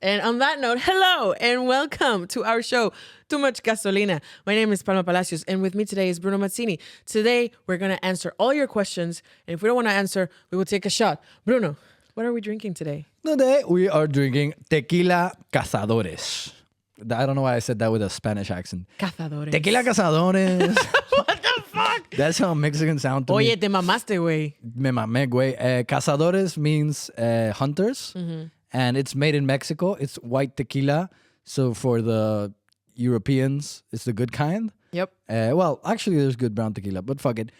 And on that note, hello and welcome to our show, Too Much Gasolina. My name is Palma Palacios, and with me today is Bruno Mazzini. Today, we're going to answer all your questions, and if we don't want to answer, we will take a shot. Bruno, what are we drinking today? Today, we are drinking Tequila Cazadores. I don't know why I said that with a Spanish accent. Cazadores. Tequila Cazadores. What the fuck? That's how Mexicans sound to me. Oye, te mamaste, güey. Me mamé, güey. Cazadores means hunters. Mm-hmm. And it's made in Mexico. It's white tequila. So for the Europeans, it's the good kind. Yep. Well, actually, there's good brown tequila, but fuck it.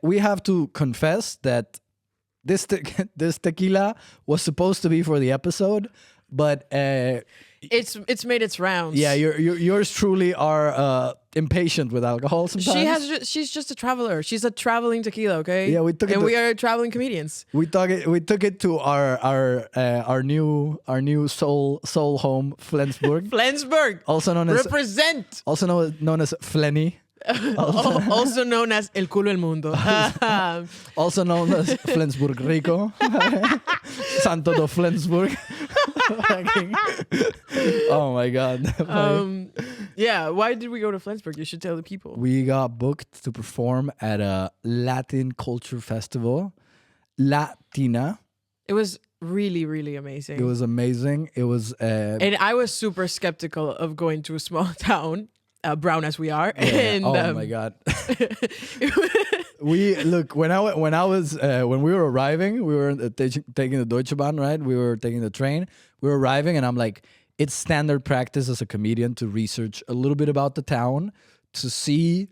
We have to confess that this tequila was supposed to be for the episode, but it's made its rounds. yeah, yours truly are impatient with alcohol sometimes. She's just a traveler. She's a traveling tequila, okay? Yeah, we took it and to- we are traveling comedians. We took it to our new soul home, Flensburg, Flensburg. also known as Represent. known as Flenny. Also known as El Culo El Mundo. Also known as Flensburg Rico. Santo do Flensburg. Oh my God. Yeah, why did we go to Flensburg? You should tell the people. We got booked to perform at a Latin culture festival, Latina. It was really, really amazing. It was amazing. It was... and I was super skeptical of going to a small town, brown as we are. yeah. And, Oh my God. When we were arriving, we were taking the Deutsche Bahn, right? We were taking the train. We were arriving, and I'm like, it's standard practice as a comedian to research a little bit about the town to see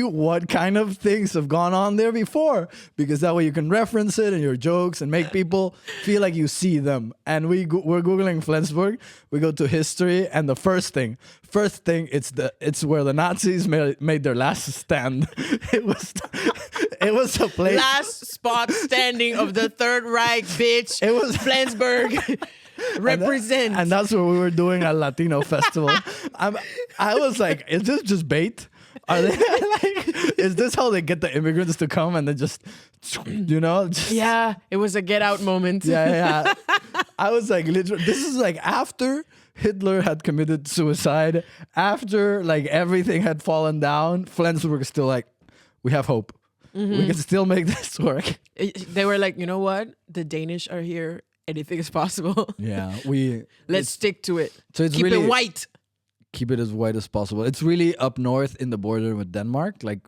what kind of things have gone on there before, because that way you can reference it in your jokes and make people feel like you see them. And we're googling Flensburg. We go to history, and the first thing, it's where the Nazis made their last stand. It was a place. last spot standing of the Third Reich, bitch. It was Flensburg. Represent. And that's what we were doing at Latino Festival. I was like, is this just bait? Are they like, is this how they get the immigrants to come and then just Yeah, it was a get out moment. yeah. I was like, literally, this is like after Hitler had committed suicide, after like everything had fallen down, Flensburg is still like, we have hope. Mm-hmm. We can still make this work. They were like, you know what? The Danish are here. Anything is possible. Yeah, Let's stick to it. So it's Keep really it white. Keep it as white as possible. It's really up north in the border with Denmark, like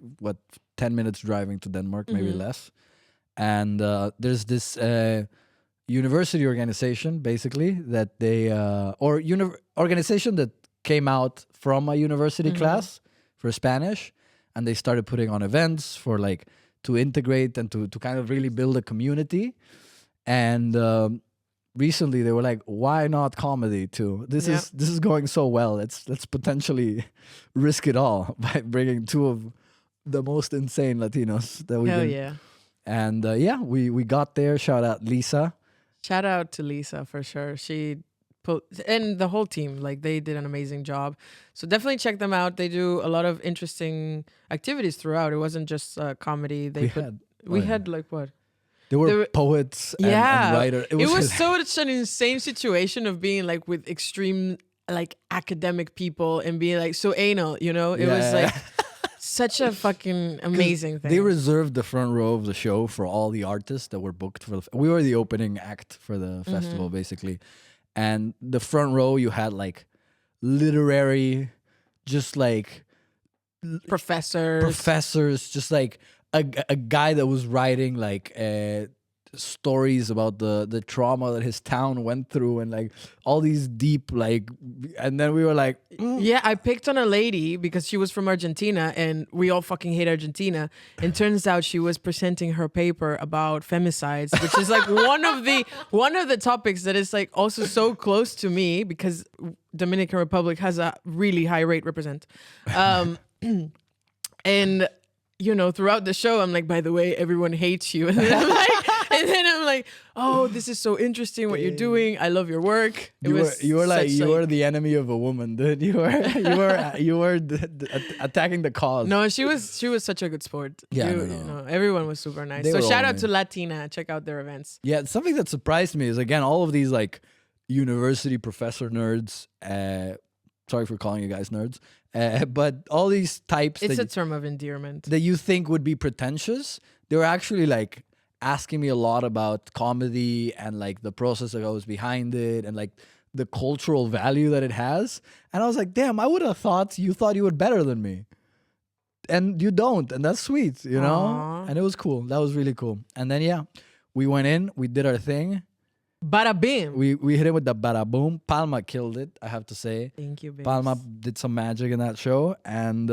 10 minutes driving to Denmark, maybe less. And there's this university organization, basically, that they organization that came out from a university class for Spanish, and they started putting on events for like to integrate and to kind of really build a community. And recently they were like, why not comedy too? This is going so well. Let's potentially risk it all by bringing two of the most insane Latinos that we Hell yeah. And we got there. Shout out Lisa. Shout out to Lisa for sure. And the whole team, like they did an amazing job. So definitely check them out. They do a lot of interesting activities throughout. It wasn't just comedy. We had like what? There were poets and writers. It was such an insane situation of being like with extreme like academic people and being like so anal, you know? It was like such a fucking amazing thing. They reserved the front row of the show for all the artists that were booked for we were the opening act for the festival basically. And the front row you had like literary, just like professors, just like a guy that was writing like stories about the trauma that his town went through and like all these deep like, and then we were like yeah, I picked on a lady because she was from Argentina and we all fucking hate Argentina, and turns out she was presenting her paper about femicides, which is like one of the topics that is like also so close to me because Dominican Republic has a really high rate represent and you know, throughout the show, I'm like, by the way, everyone hates you. And then I'm like, And then I'm like, oh, this is so interesting what you're doing. I love your work. You were the enemy of a woman, dude. You were attacking the cause. No, she was such a good sport. Yeah, You no. know, everyone was super nice. They So were shout all out to Latina. Check out their events. Yeah, something that surprised me is again all of these like university professor nerds. Sorry for calling you guys nerds, but all these types It's a term of endearment. that you think would be pretentious, they were actually like asking me a lot about comedy and like the process that goes behind it and like the cultural value that it has. And I was like, damn, I would have thought you were better than me. And you don't, and that's sweet, you know? Aw. And it was cool. That was really cool. And then yeah, we went in, we did our thing. Bada bim. We hit it with the bada boom. Palma killed it, I have to say. Thank you, babe. Palma did some magic in that show, and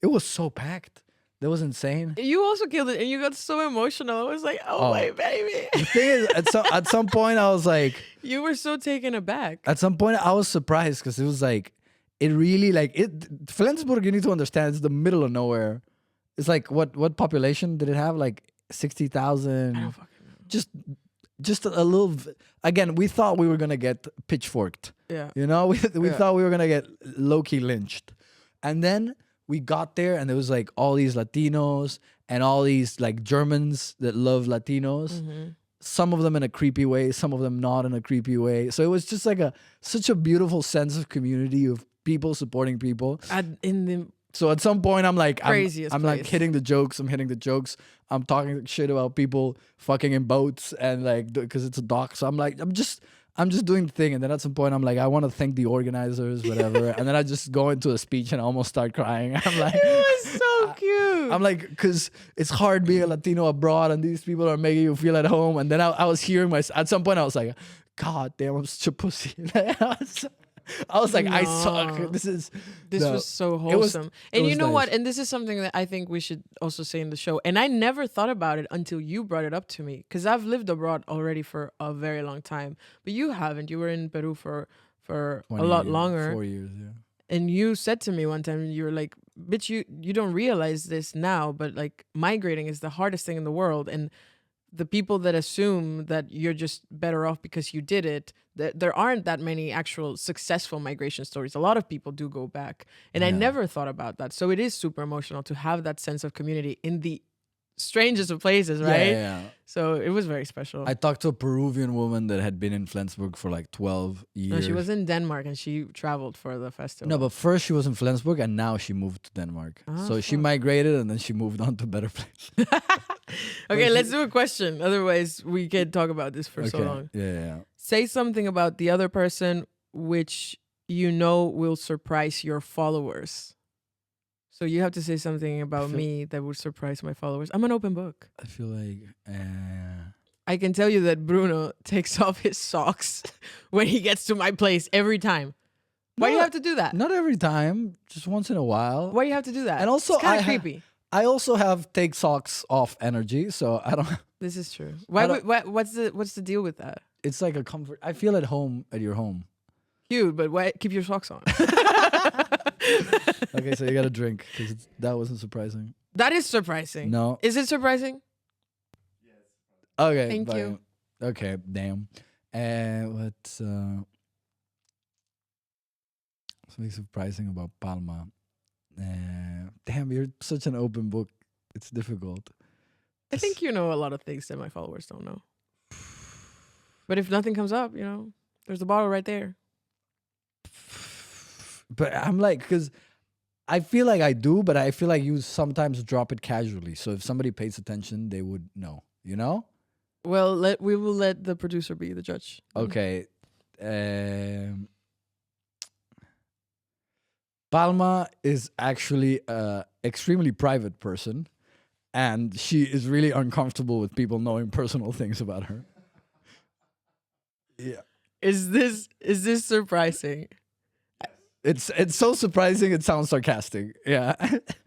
it was so packed. That was insane. You also killed it, and you got so emotional. I was like, oh my baby. The thing is, at some point, I was like, You were so taken aback. at some point, I was surprised because it was like, it really like it. Flensburg, you need to understand, it's the middle of nowhere. It's like what population did it have? Like 60,000. I don't fucking know. Just a little. Again, we thought we were gonna get pitchforked. Yeah. You know, we thought we were gonna get low-key lynched, and then we got there, and there was like all these Latinos and all these like Germans that love Latinos. Mm-hmm. Some of them in a creepy way, some of them not in a creepy way. So it was just like such a beautiful sense of community of people supporting people. In the So at some point, I'm like, Craziest I'm like place. hitting the jokes. I'm hitting the jokes. I'm talking shit about people fucking in boats and like because it's a dock. So I'm like, I'm just doing the thing. And then at some point, I'm like, I want to thank the organizers, whatever. And then I just go into a speech and I almost start crying. I'm like, it was so cute. I'm like, because it's hard being a Latino abroad and these people are making you feel at home. And then I was hearing at some point, I was like, God damn, I'm such a pussy. I was like, I No. suck. This was so it was- wholesome. it And you was know nice. what? And this is something that I think we should also say in the show. And I never thought about it until you brought it up to me. Because I've lived abroad already for a very long time. But you haven't. You were in Peru for a 20 lot years, longer. 4 years, yeah. And you said to me one time, you were like, bitch, you don't realize this now, but like migrating is the hardest thing in the world. And the people that assume that you're just better off because you did it, there aren't that many actual successful migration stories. A lot of people do go back. And I Yeah. never thought about that. So it is super emotional to have that sense of community in the strangest of places, right? Yeah. So it was very special. I talked to a Peruvian woman that had been in Flensburg for like 12 years. No, she was in Denmark and she traveled for the festival. No, but first she was in Flensburg and now she moved to Denmark. So she fuck. migrated and then she moved on to a better place. Okay, let's do a question. Otherwise, we can't talk about this for so long. Yeah. Say something about the other person which you know will surprise your followers. So you have to say something about me that would surprise my followers. I'm an open book. I feel like I can tell you that Bruno takes off his socks when he gets to my place every time. Why do you have to do that? not every time, just once in a while. Why do you have to do that? And also, it's kind of creepy. I also have take socks off energy, so I don't. This is true. don't- What's the deal with that? It's like a comfort. I feel at home at your home. Cute, but why keep your socks on? Okay, so you got to drink because that wasn't surprising. That is surprising. No. Is it surprising? Okay. Thank you. Okay. Damn. What's something surprising about Palma? Damn, you're such an open book. It's difficult. I think you know a lot of things that my followers don't know. But if nothing comes up, there's the bottle right there. But I'm like, because I feel like I do, but I feel like you sometimes drop it casually. So if somebody pays attention, they would know. You know? Well, we will let the producer be the judge. Okay. Palma is actually a extremely private person, and she is really uncomfortable with people knowing personal things about her. Yeah. Is this surprising? It's so surprising it sounds sarcastic. Yeah.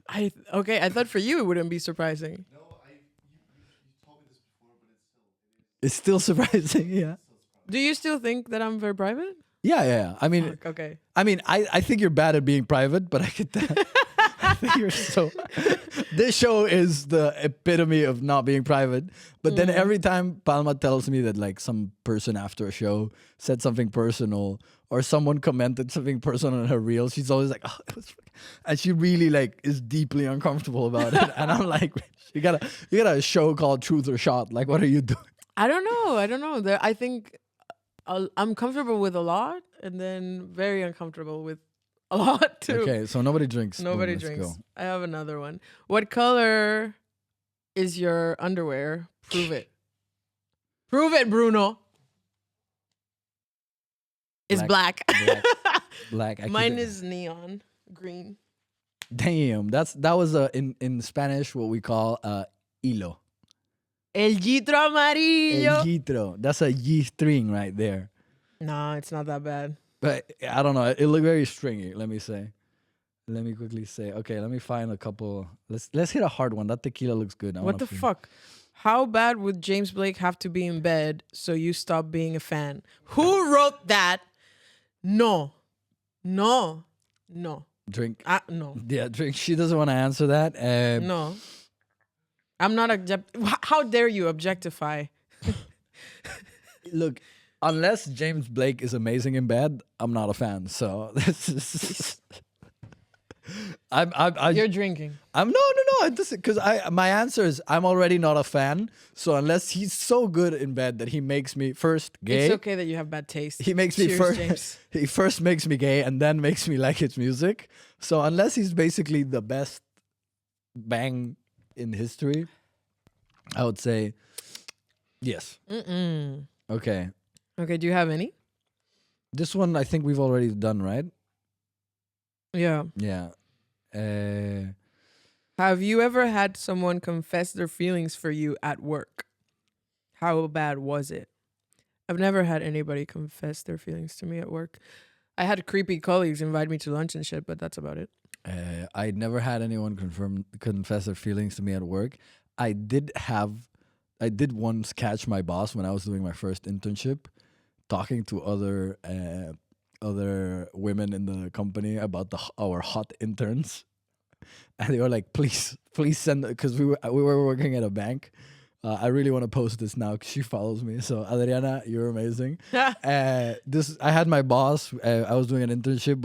I thought for you it wouldn't be surprising. No, you told me this before, but It's still surprising, yeah. Do you still think that I'm very private? Yeah. I mean, Okay. I think you're bad at being private, but I get that. You're so. This show is the epitome of not being private. But then every time Palma tells me that like some person after a show said something personal or someone commented something personal on her reel, she's always like, "Oh, it was," and she really like is deeply uncomfortable about it. And I'm like, you got a show called Truth or Shot. Like, what are you doing? I don't know. I think I'm comfortable with a lot, and then very uncomfortable with a lot too. Okay, so nobody drinks. Nobody Boom, let's drinks. go. I have another one. What color is your underwear? Prove it. Prove it, Bruno. It's black. Black. Mine is neon green. Damn, that was in Spanish what we call hilo. El gitro amarillo. El gitro. That's a G string right there. No, it's not that bad. But I don't know. It looked very stringy. Let me quickly say. Okay, let me find a couple. Let's hit a hard one. That tequila looks good. What the fuck? How bad would James Blake have to be in bed so you stop being a fan? Who wrote that? No. Drink. No. Yeah, drink. She doesn't want to answer that. No. I'm not how dare you objectify? Look, unless James Blake is amazing in bed, I'm not a fan. So this is. You're drinking. I'm no. Because my answer is I'm already not a fan. So unless he's so good in bed that he makes me first gay. It's okay that you have bad taste. He makes me Cheers, first. James. He first makes me gay and then makes me like his music. So unless he's basically the best bang in history, I would say yes. Okay. Okay, do you have any? This one I think we've already done, right? Yeah. Yeah. Have you ever had someone confess their feelings for you at work? How bad was it? I've never had anybody confess their feelings to me at work. I had creepy colleagues invite me to lunch and shit, but that's about it. I never had anyone confess their feelings to me at work. I did once catch my boss when I was doing my first internship, talking to other women in the company about our hot interns, and they were like, "Please send," because we were working at a bank. I really want to post this now because she follows me. So Adriana, you're amazing. I had my boss. I was doing an internship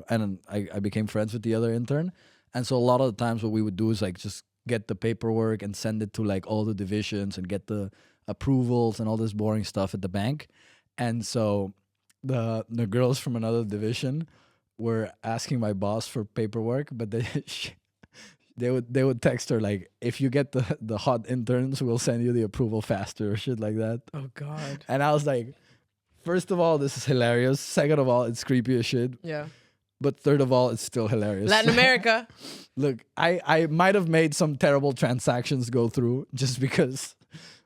and I became friends with the other intern. And so a lot of the times what we would do is like just get the paperwork and send it to like all the divisions and get the approvals and all this boring stuff at the bank. And so the girls from another division were asking my boss for paperwork, but they would text her like, if you get the hot interns, we'll send you the approval faster or shit like that. Oh God. And I was like, first of all, this is hilarious. Second of all, it's creepy as shit. Yeah. But third of all, it's still hilarious. Latin America. Look, I might have made some terrible transactions go through just because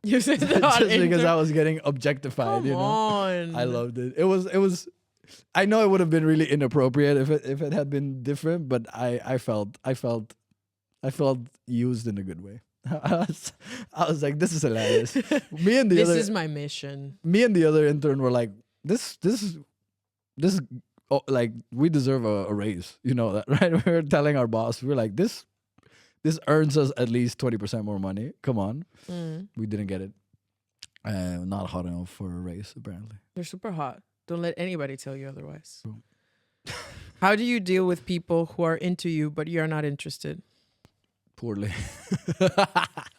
You said because I was getting objectified. Come on. I loved it. It was. I know it would have been really inappropriate if it had been different, but I felt used in a good way. I was like, this is hilarious. This is my mission. Me and the other intern were like, this is like we deserve a raise. You know that, right? We were telling our boss, we were like, this earns us at least 20% more money. Come on. We didn't get it. Not hot enough for a raise, apparently. You're super hot. Don't let anybody tell you otherwise. How do you deal with people who are into you but you're not interested? Poorly.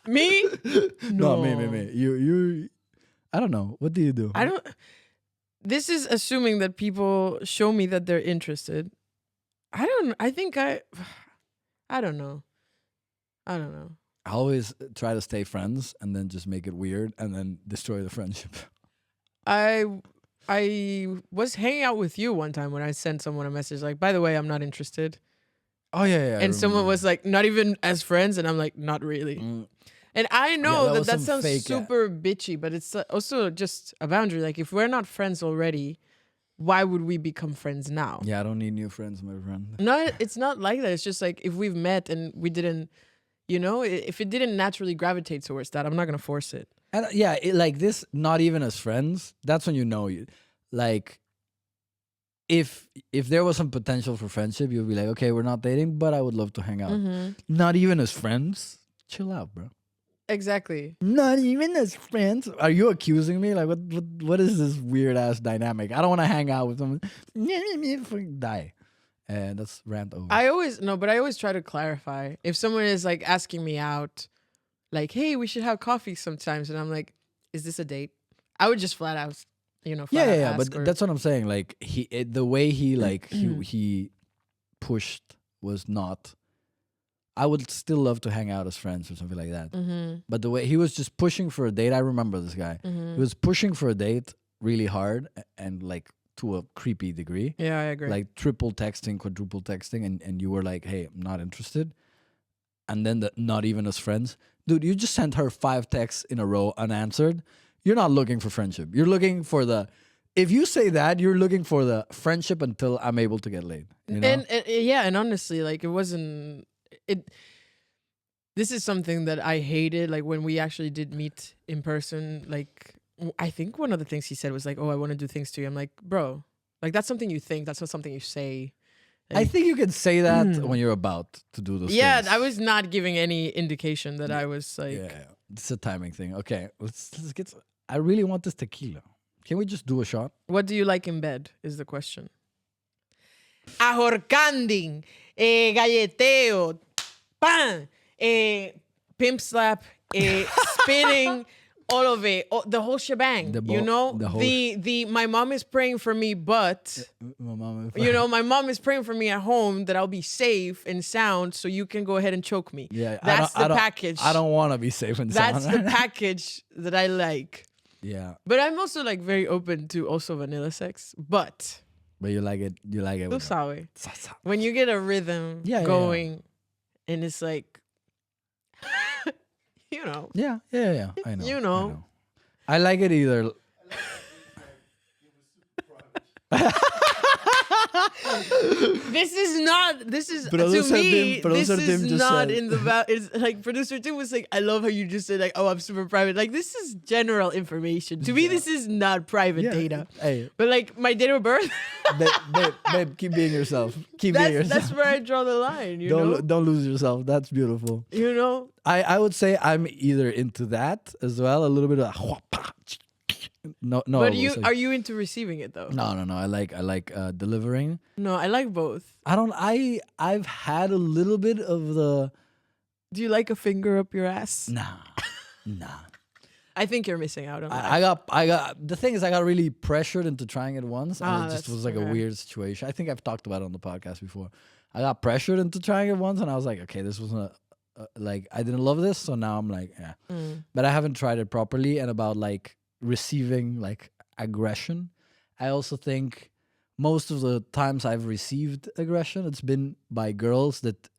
Me? No, me. You. I don't know. What do you do? I don't. This is assuming that people show me that they're interested. I don't know. I always try to stay friends and then just make it weird and then destroy the friendship. I was hanging out with you one time when I sent someone a message like, by the way, I'm not interested. Oh, yeah. And someone was like, not even as friends. And I'm like, not really. And I know that sounds super bitchy, but it's also just a boundary. Like, if we're not friends already, why would we become friends now? Yeah, I don't need new friends, my friend. No, it's not like that. It's just like, if we've met and we didn't, if it didn't naturally gravitate towards that, I'm not going to force it. And like this, not even as friends, that's when you know you. Like, if there was some potential for friendship, you'd be like, okay, we're not dating, but I would love to hang out. Mm-hmm. Not even as friends. Chill out, bro. Exactly. Not even as friends. Are you accusing me? Like, what is this weird ass dynamic? I don't want to hang out with someone. Die. And that's rant over. I always try to clarify if someone is like asking me out, like, hey, we should have coffee sometimes, and I'm like, is this a date? I would just flat out, yeah. ask But or- that's what I'm saying. Like the way he like he pushed was not. I would still love to hang out as friends or something like that. Mhm. But the way he was just pushing for a date, I remember this guy. Mhm. He was pushing for a date really hard and like to a creepy degree. Yeah, I agree. Like triple texting, quadruple texting, and you were like, hey, I'm not interested. And then not even as friends. Dude, you just sent her 5 texts in a row unanswered. You're not looking for friendship. You're looking for if you say that, you're looking for the friendship until I'm able to get laid. You know? And honestly, like this is something that I hated, like when we actually did meet in person. Like I think one of the things he said was like, oh, I want to do things to you. I'm like, bro, like that's something you think, that's not something you say. I think you can say that when you're about to do those Yeah, things. I was not giving any indication that I was like, Yeah, it's a timing thing. Okay, let's get. I really want this tequila. Can we just do a shot? what do you like in bed is the question. Ahorcanding, galleteo, pan, pimp slap, spinning, all of it, the whole shebang. The The my mom is praying for me, but My mom. my mom is praying for me at home that I'll be safe and sound, so you can go ahead and choke me. Yeah, that's the package. I don't want to be safe and sound. That's the package that I like. Yeah, But I'm also like very open to also vanilla sex. But but you like it. You like it. tú with sabes, that. when you get a rhythm Yeah. going, and it's like, Yeah. I know. You know. I know. I like it either. this is not. This is Producer to me. Tim- producer this Tim is just not said- in the. It's like producer Tim was like, I love how you just said like, oh, I'm super private. Like this is general information. To me, this is not private data. Hey, But like my date of birth, babe, keep being yourself. Keep being yourself. that's where I draw the line. You know. Don't lose yourself. That's beautiful. You know. I would say I'm either into that as well, a little bit of no. But we'll say- are you into receiving it though? No. I like delivering. No, I like both. I've had a little bit of the Do you like a finger up your ass? nah. I think you're missing out on that. I got the thing is I got really pressured into trying it once, and it just that's was like a okay. weird situation. I think I've talked about it on the podcast before. I got pressured into trying it once, and I was like, okay, this wasn't like I didn't love this, so now I'm like, yeah. But I haven't tried it properly. And about like receiving like aggression, I also think most of the times I've received aggression, it's been by girls that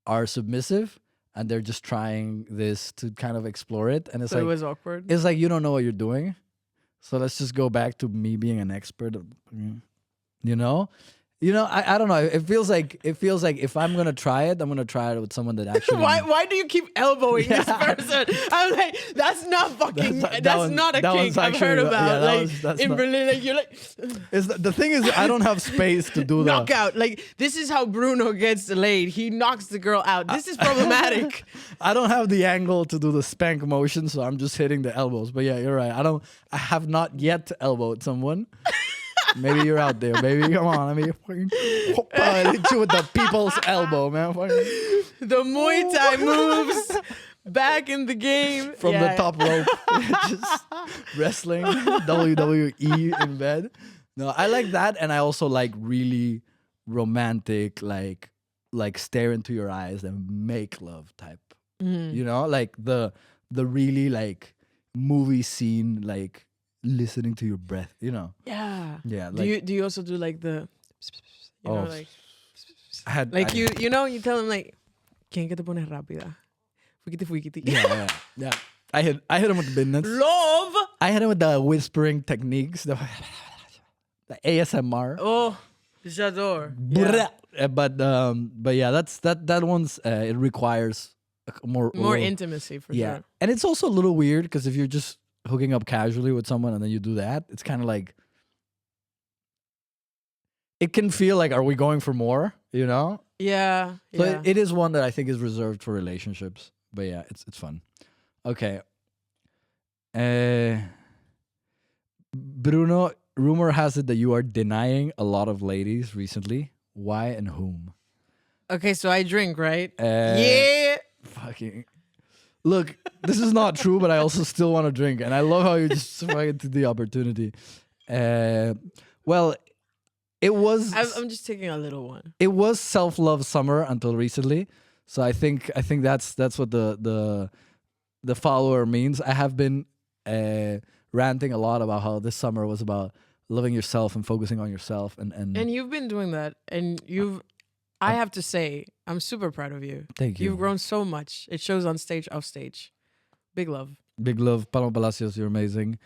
are submissive and they're just trying this to kind of explore it, and it's So like it was awkward. it's like you don't know what you're doing, so let's just go back to me being an expert. You know, I don't know. It feels like if I'm gonna try it, I'm gonna try it with someone that actually. Why do you keep elbowing this person? I'm like, that's not fucking. That's not a kink I've heard about. Like in Berlin, like you're like The thing is, I don't have space to do that. knockout. Like this is how Bruno gets laid. He knocks the girl out. This is problematic. I don't have the angle to do the spank motion, so I'm just hitting the elbows. But yeah, you're right. I have not yet elbowed someone. Maybe you're out there, baby. Come on, I mean, I hit you with the people's elbow, man. The Muay Thai moves back in the game From the top rope, just wrestling, WWE in bed. No, I like that, and I also like really romantic, like stare into your eyes and make love type. You know, like the really like movie scene, like listening to your breath. You know. Yeah. Yeah. Do you also do like the, like I had you tell him like, ¿Quién que te pones rápida? Fuikiti. Yeah. I hit him with the business. Love. I hit him with the whispering techniques, the ASMR. Oh, j'adore. Yeah. But yeah, that one's it requires more Intimacy for yeah, sure. and it's also a little weird because if you're just hooking up casually with someone and then you do that, it's kind of like it can feel like, are we going for more? You know? Yeah. So Yeah. it is one that I think is reserved for relationships. But yeah, it's fun. Okay. Bruno, rumor has it that you are denying a lot of ladies recently. Why and whom? Okay, so I drink, right? Uh, Yeah. Fucking. Look, this is not true, but I also still want to drink, and I love how you just fucking took the opportunity. Well, it was. I'm just taking a little one. It was self-love summer until recently, so I think that's what the follower means. I have been ranting a lot about how this summer was about loving yourself and focusing on yourself, And you've been doing that, and I have to say, I'm super proud of you. thank you. You've grown so much. It shows on stage, off stage. Big love. Big love, Paloma Palacios. You're amazing.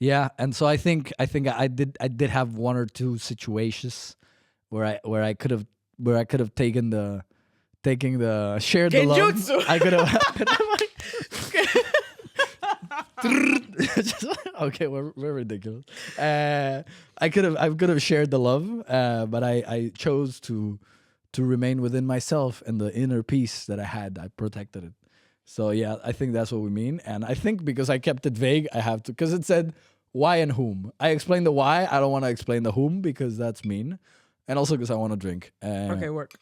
Yeah, and so I think I did have one or two situations where I could have taken the shared the love. Genjutsu. I could have. Okay, we're ridiculous. I could have shared the love, but I chose to remain within myself and the inner peace that I had. I protected it. So yeah, I think that's what we mean. And I think because I kept it vague, I have to, because it said why and whom. I explained the why. I don't want to explain the whom because that's mean, and also because I want to drink. Okay, work.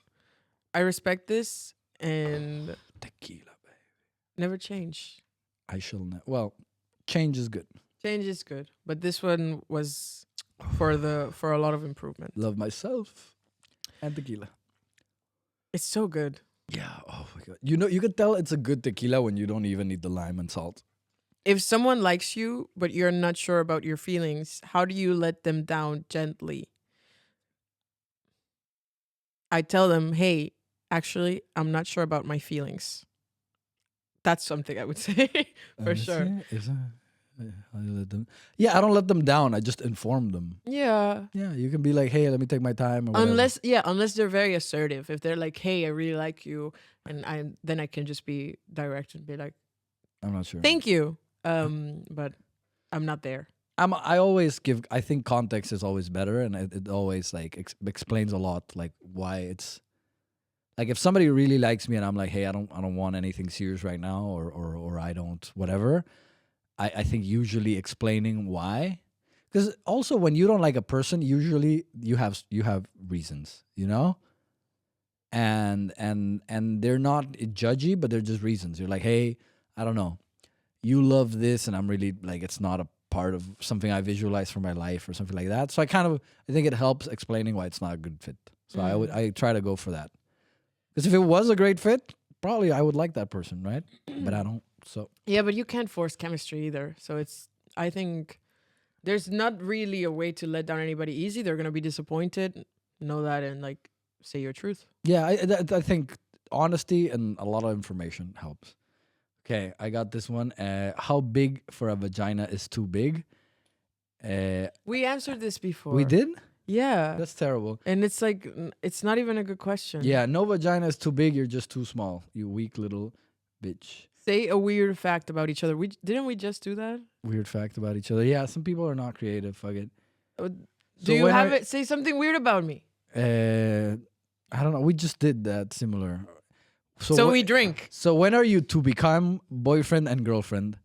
I respect this and Tequila, baby. never change. I shall not. Well, change is good. Change is good, but this one was for a lot of improvement. Love myself and tequila. It's so good. Yeah. Oh my god. You know, you could tell it's a good tequila when you don't even need the lime and salt. If someone likes you but you're not sure about your feelings, how do you let them down gently? I tell them, "Hey, actually, I'm not sure about my feelings." That's something I would say for sure. How do you let them? Yeah, I don't let them down. I just inform them. Yeah. Yeah, you can be like, "Hey, let me take my time." Or whatever. Unless they're very assertive. If they're like, "Hey, I really like you," and then I can just be direct and be like, I'm not sure. "Thank you." But I'm not there. I always give. I think context is always better, and it always like explains a lot, like why it's. Like if somebody really likes me and I'm like, hey, I don't want anything serious right now, or I don't whatever. I think usually explaining why, because also when you don't like a person, usually you have reasons, you know, and they're not judgy, but they're just reasons. You're like, hey, I don't know, you love this, and I'm really like, it's not a part of something I visualize for my life or something like that. So I think it helps explaining why it's not a good fit. So I try to go for that. Because if it was a great fit, probably I would like that person, right? But I don't. So Yeah, but you can't force chemistry either. So I think there's not really a way to let down anybody easy. They're gonna be disappointed. Know that and like say your truth. yeah, I think honesty and a lot of information helps. Okay, I got this one. How big for a vagina is too big? We answered this before. We did? Yeah. That's terrible. And it's like it's not even a good question. Yeah, no vagina is too big. You're just too small. You weak little bitch. Say a weird fact about each other. Didn't we just do that? Weird fact about each other. Yeah, some people are not creative. Fuck it. Do you have it? Say something weird about me. I don't know. We just did that similar. So we drink. So when are you to become boyfriend and girlfriend?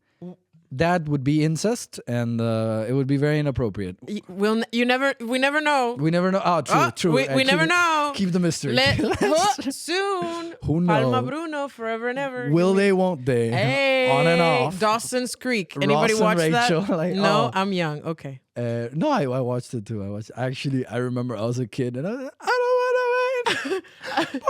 That would be incest, and it would be very inappropriate. We never know. We never know. Oh, true, true. We never know. Keep the mystery. Soon. Who knows? Palma Bruno, forever and ever. Will they? Won't they? Hey, on and off. Dawson's Creek. Anybody Ross watch and Rachel, that? like, No, oh. I'm young. Okay. No, I watched it too. I remember I was a kid, and I was like, I don't want to wait.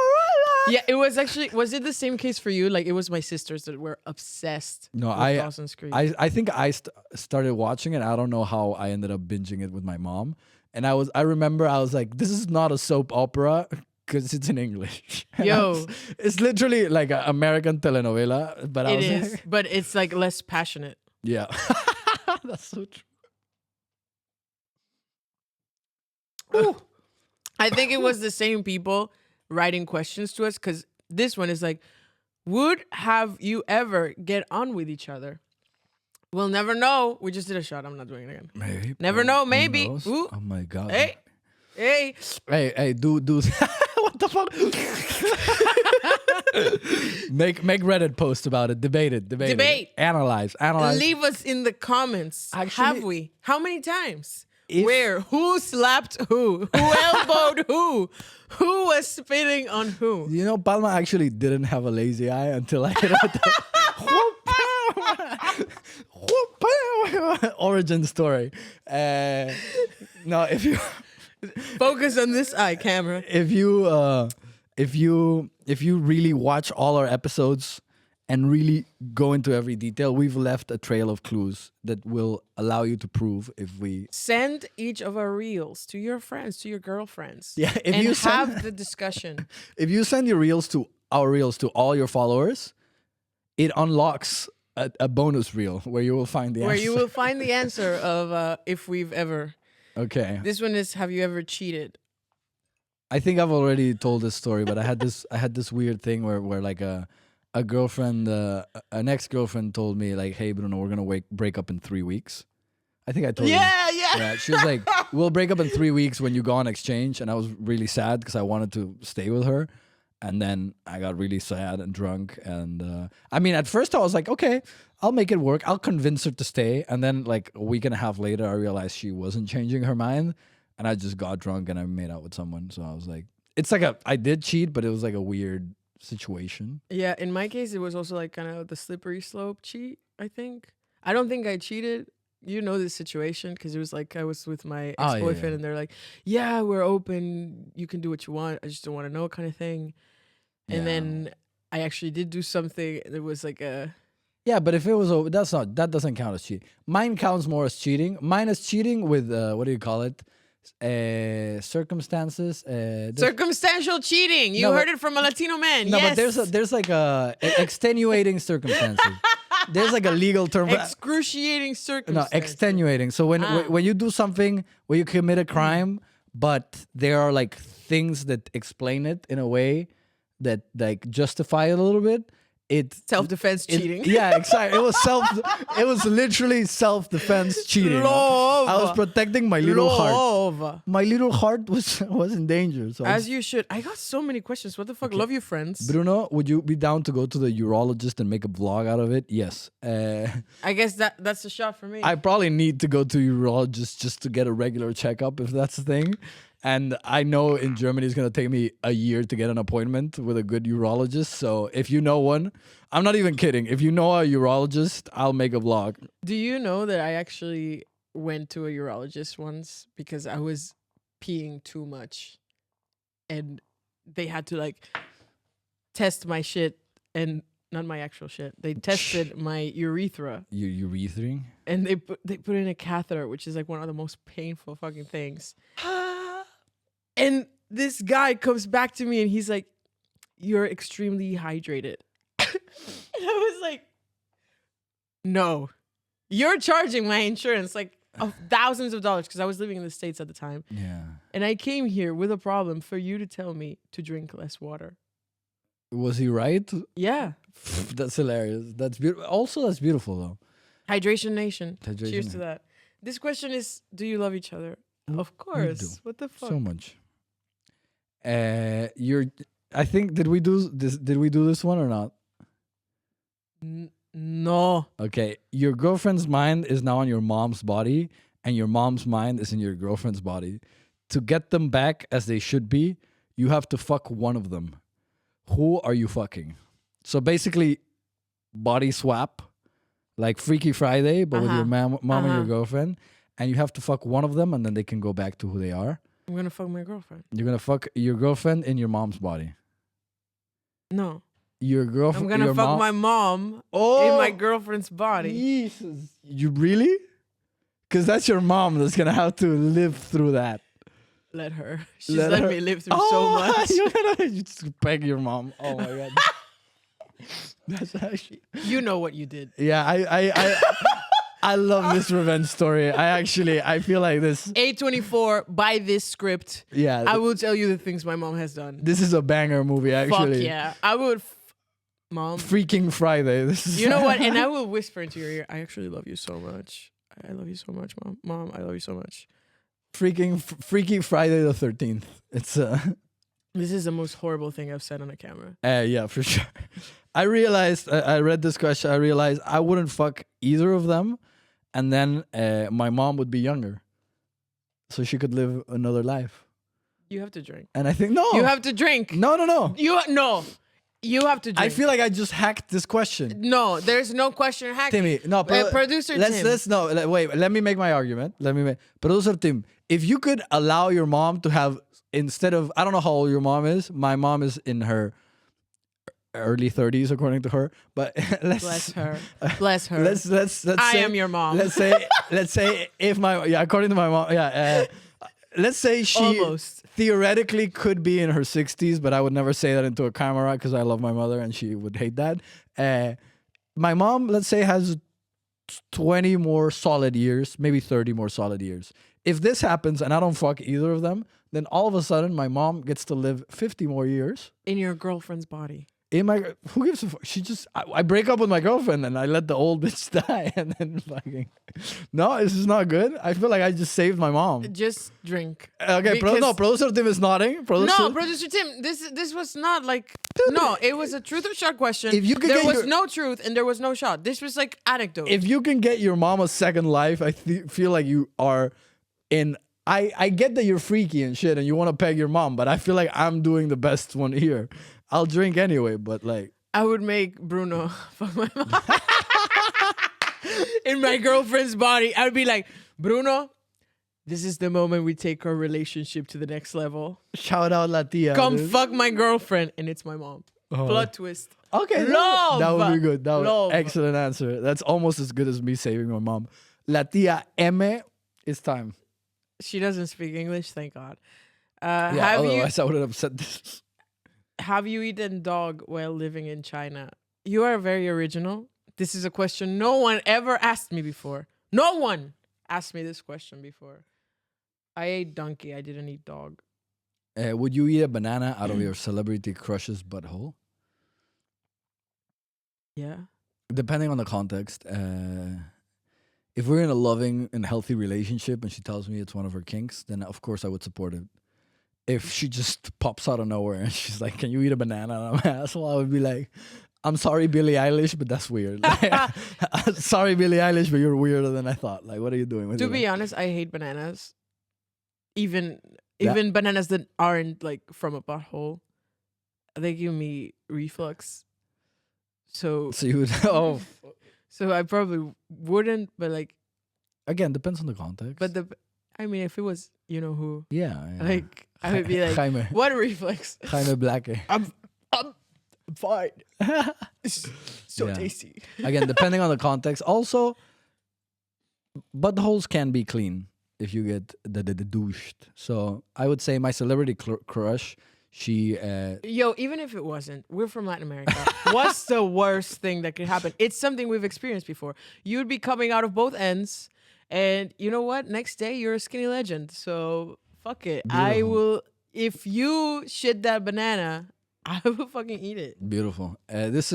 Yeah, it was actually. Was it the same case for you? Like it was my sisters that were obsessed. No, with Dawson's Creek. I think I started watching it. I don't know how I ended up binging it with my mom. And I remember I was like, this is not a soap opera because it's in English. Yo, it's literally like an American telenovela. But it is, but it's like less passionate. Yeah, that's so true. Ooh. I think it was the same people writing questions to us because this one is like, would have you ever get on with each other? We'll never know. We just did a shot. I'm not doing it again. Maybe. Never know. Who Maybe. knows? Ooh. Oh my god. Hey, Hey, Hey, do what the fuck? make Reddit post about it. Debate it. Debate. Analyze. leave us in the comments. Actually, Have we? How many times? if- Where? Who slapped who? Who elbowed who? Who was spitting on who? You know, Palma actually didn't have a lazy eye until I hit it. Origin story. No, if you Focus on this eye, camera. if you really watch all our episodes and really go into every detail, we've left a trail of clues that will allow you to prove if we. Send each of our reels to your friends, to your girlfriends. Yeah, if and you have send- the discussion. If you send our reels to all your followers, it unlocks a bonus reel where you will find the Where answer. you will find the answer of if we've ever. Okay. This one is, have you ever cheated? I think I've already told this story, but I had this weird thing where like a girlfriend, an ex-girlfriend told me like, "Hey Bruno, we're gonna break up in 3 weeks." I think I told you. Yeah, she was like, "We'll break up in 3 weeks when you go on exchange," and I was really sad because I wanted to stay with her, and then I got really sad and drunk, and I mean, at first I was like, "Okay, I'll make it work. I'll convince her to stay," and then like a week and a half later, I realized she wasn't changing her mind, and I just got drunk and I made out with someone. So I was like, it's like I did cheat, but it was like a weird situation. Yeah, in my case, it was also like kind of the slippery slope cheat, I think. I don't think I cheated. You know this situation because it was like I was with my Oh, yeah, ex-boyfriend yeah. and they're like, yeah, we're open. You can do what you want. I just don't want to know kind of thing. And Yeah. then I actually did do something. There was like a... Yeah, but if it was over, that doesn't count as cheating. Mine counts more as cheating. Mine is cheating with what do you call it? Circumstances. Circumstantial cheating. You No, heard but- it from a Latino man. No, yes. but there's like extenuating circumstances. There's like a legal term. Excruciating No, circumstances. extenuating. So when you do something where you commit a crime, but there are like things that explain it in a way that like justify it a little bit. Self-defense cheating. Yeah, exactly. It was literally self-defense cheating. Love. I was protecting my little heart. Love. My little heart was in danger. So As you should. I got so many questions. What the fuck? Love you, friends. Bruno, would you be down to go to the urologist and make a vlog out of it? Yes. I guess that's a shot for me. I probably need to go to urologist just to get a regular checkup if that's the thing. And I know in Germany it's gonna take me a year to get an appointment with a good urologist. So if you know one, I'm not even kidding. If you know a urologist, I'll make a vlog. Do you know that I actually went to a urologist once because I was peeing too much and they had to like test my shit and not my actual shit. They tested my urethra Urethring? and they put in a catheter, which is like one of the most painful fucking things. And this guy comes back to me and he's like, "You're extremely hydrated." And I was like, "No, you're charging my insurance like of thousands of dollars," because I was living in the States at the time. Yeah. And I came here with a problem for you to tell me to drink less water. Was he right? Yeah. That's hilarious. That's beautiful. Also, that's beautiful though. Hydration Nation. Hydration Cheers to Nation. that. This question is, do you love each other? We- Of we course. do. What the fuck? So much. I think did we do this one or not? No. Okay. Your girlfriend's mind is now on your mom's body, and your mom's mind is in your girlfriend's body. To get them back as they should be, you have to fuck one of them. Who are you fucking? So basically, body swap, like Freaky Friday, but with your mom and your girlfriend, and you have to fuck one of them, and then they can go back to who they are. I'm gonna fuck my girlfriend. You're gonna fuck your girlfriend in your mom's body. No. Your girlfriend. I'm gonna fuck my mom in my girlfriend's body. Jesus. You really? Because that's your mom that's gonna have to live through that. Let her. She's Let let her- me live through so much. You're gonna you just peg your mom. Oh my god. That's actually. You know what you did. Yeah, I love this revenge story. I feel like this. A24, buy this script. Yeah, I will tell you the things my mom has done. this is a banger movie. Actually, Fuck yeah. I would. Mom. Freaking Friday. This is. You know what? And I will whisper into your ear, I actually love you so much. I love you so much, Mom. Mom, I love you so much. Freaky Friday the 13th. It's This is the most horrible thing I've said on a camera. yeah, for sure. I realized I read this question. I realized I wouldn't fuck either of them, and then my mom would be younger, so she could live another life. You have to drink. And I think no, You have to drink. no. You have to drink. I feel like I just hacked this question. No, there's no question hacking. Timmy, no, Producer Tim. Wait. Let me make my argument. Producer Tim. If you could allow your mom to have, instead of, I don't know how old your mom is. My mom is in her early 30s, according to her. But Bless her. Bless her. Let's I say, am your mom. Let's say if according to my mom, let's say she Almost. theoretically could be in her 60s, but I would never say that into a camera because I love my mother and she would hate that. My mom, let's say, has 20 more solid years, maybe 30 more solid years. If this happens and I don't fuck either of them, then all of a sudden my mom gets to live 50 more years. In your girlfriend's body. Who gives a fuck? I break up with my girlfriend and I let the old bitch die and then fucking. No, this is not good. I feel like I just saved my mom. Just drink. Okay, producer Tim is nodding. No, producer Tim, this was not like no, it was a truth or shot question. If you could there get was your- no truth and there was no shot. This was like anecdote. If you can get your mom a second life, I feel like you are in. I get that you're freaky and shit and you want to peg your mom, but I feel like I'm doing the best one here. I'll drink anyway, but like I would make Bruno fuck my mom. In my girlfriend's body. I would be like, Bruno, this is the moment we take our relationship to the next level. shout out La Tia. Come dude. fuck my girlfriend. And it's my mom. Plot twist. Okay, Love. that would be good. That Love. would excellent answer. That's almost as good as me saving my mom. La Tia M, it's time. She doesn't speak English, thank God. Yeah, otherwise I would have said this. Have you eaten dog while living in China? You are very original. This is a question no one ever asked me before. No one asked me this question before. I ate donkey. I didn't eat dog. Would you eat a banana out of your celebrity crush's butthole? Yeah. Depending on the context. If we're in a loving and healthy relationship and she tells me it's one of her kinks, then of course I would support it. If she just pops out of nowhere and she's like, "Can you eat a banana out of my asshole?" I would be like, "I'm sorry, Billie Eilish, but that's weird." Sorry, Billie Eilish, but you're weirder than I thought. Like, what are you doing with To your be life? honest, I hate bananas. Even bananas that aren't like from a butthole. They give me reflux. So So you would, oh, so I probably wouldn't, but like again, depends on the context. but I mean if it was you know who, yeah. like I would be like, Jaime what a reflex. Blacke. I'm fine. It's so Yeah. tasty. Again, depending on the context. Also, buttholes can be clean if you get the douched. So I would say my celebrity crush, she Yo, even if it wasn't, we're from Latin America. What's the worst thing that could happen? It's something we've experienced before. You'd be coming out of both ends, and you know what? Next day, you're a skinny legend. So fuck it. I Beautiful. will. If you shit that banana, I will fucking eat it. beautiful. This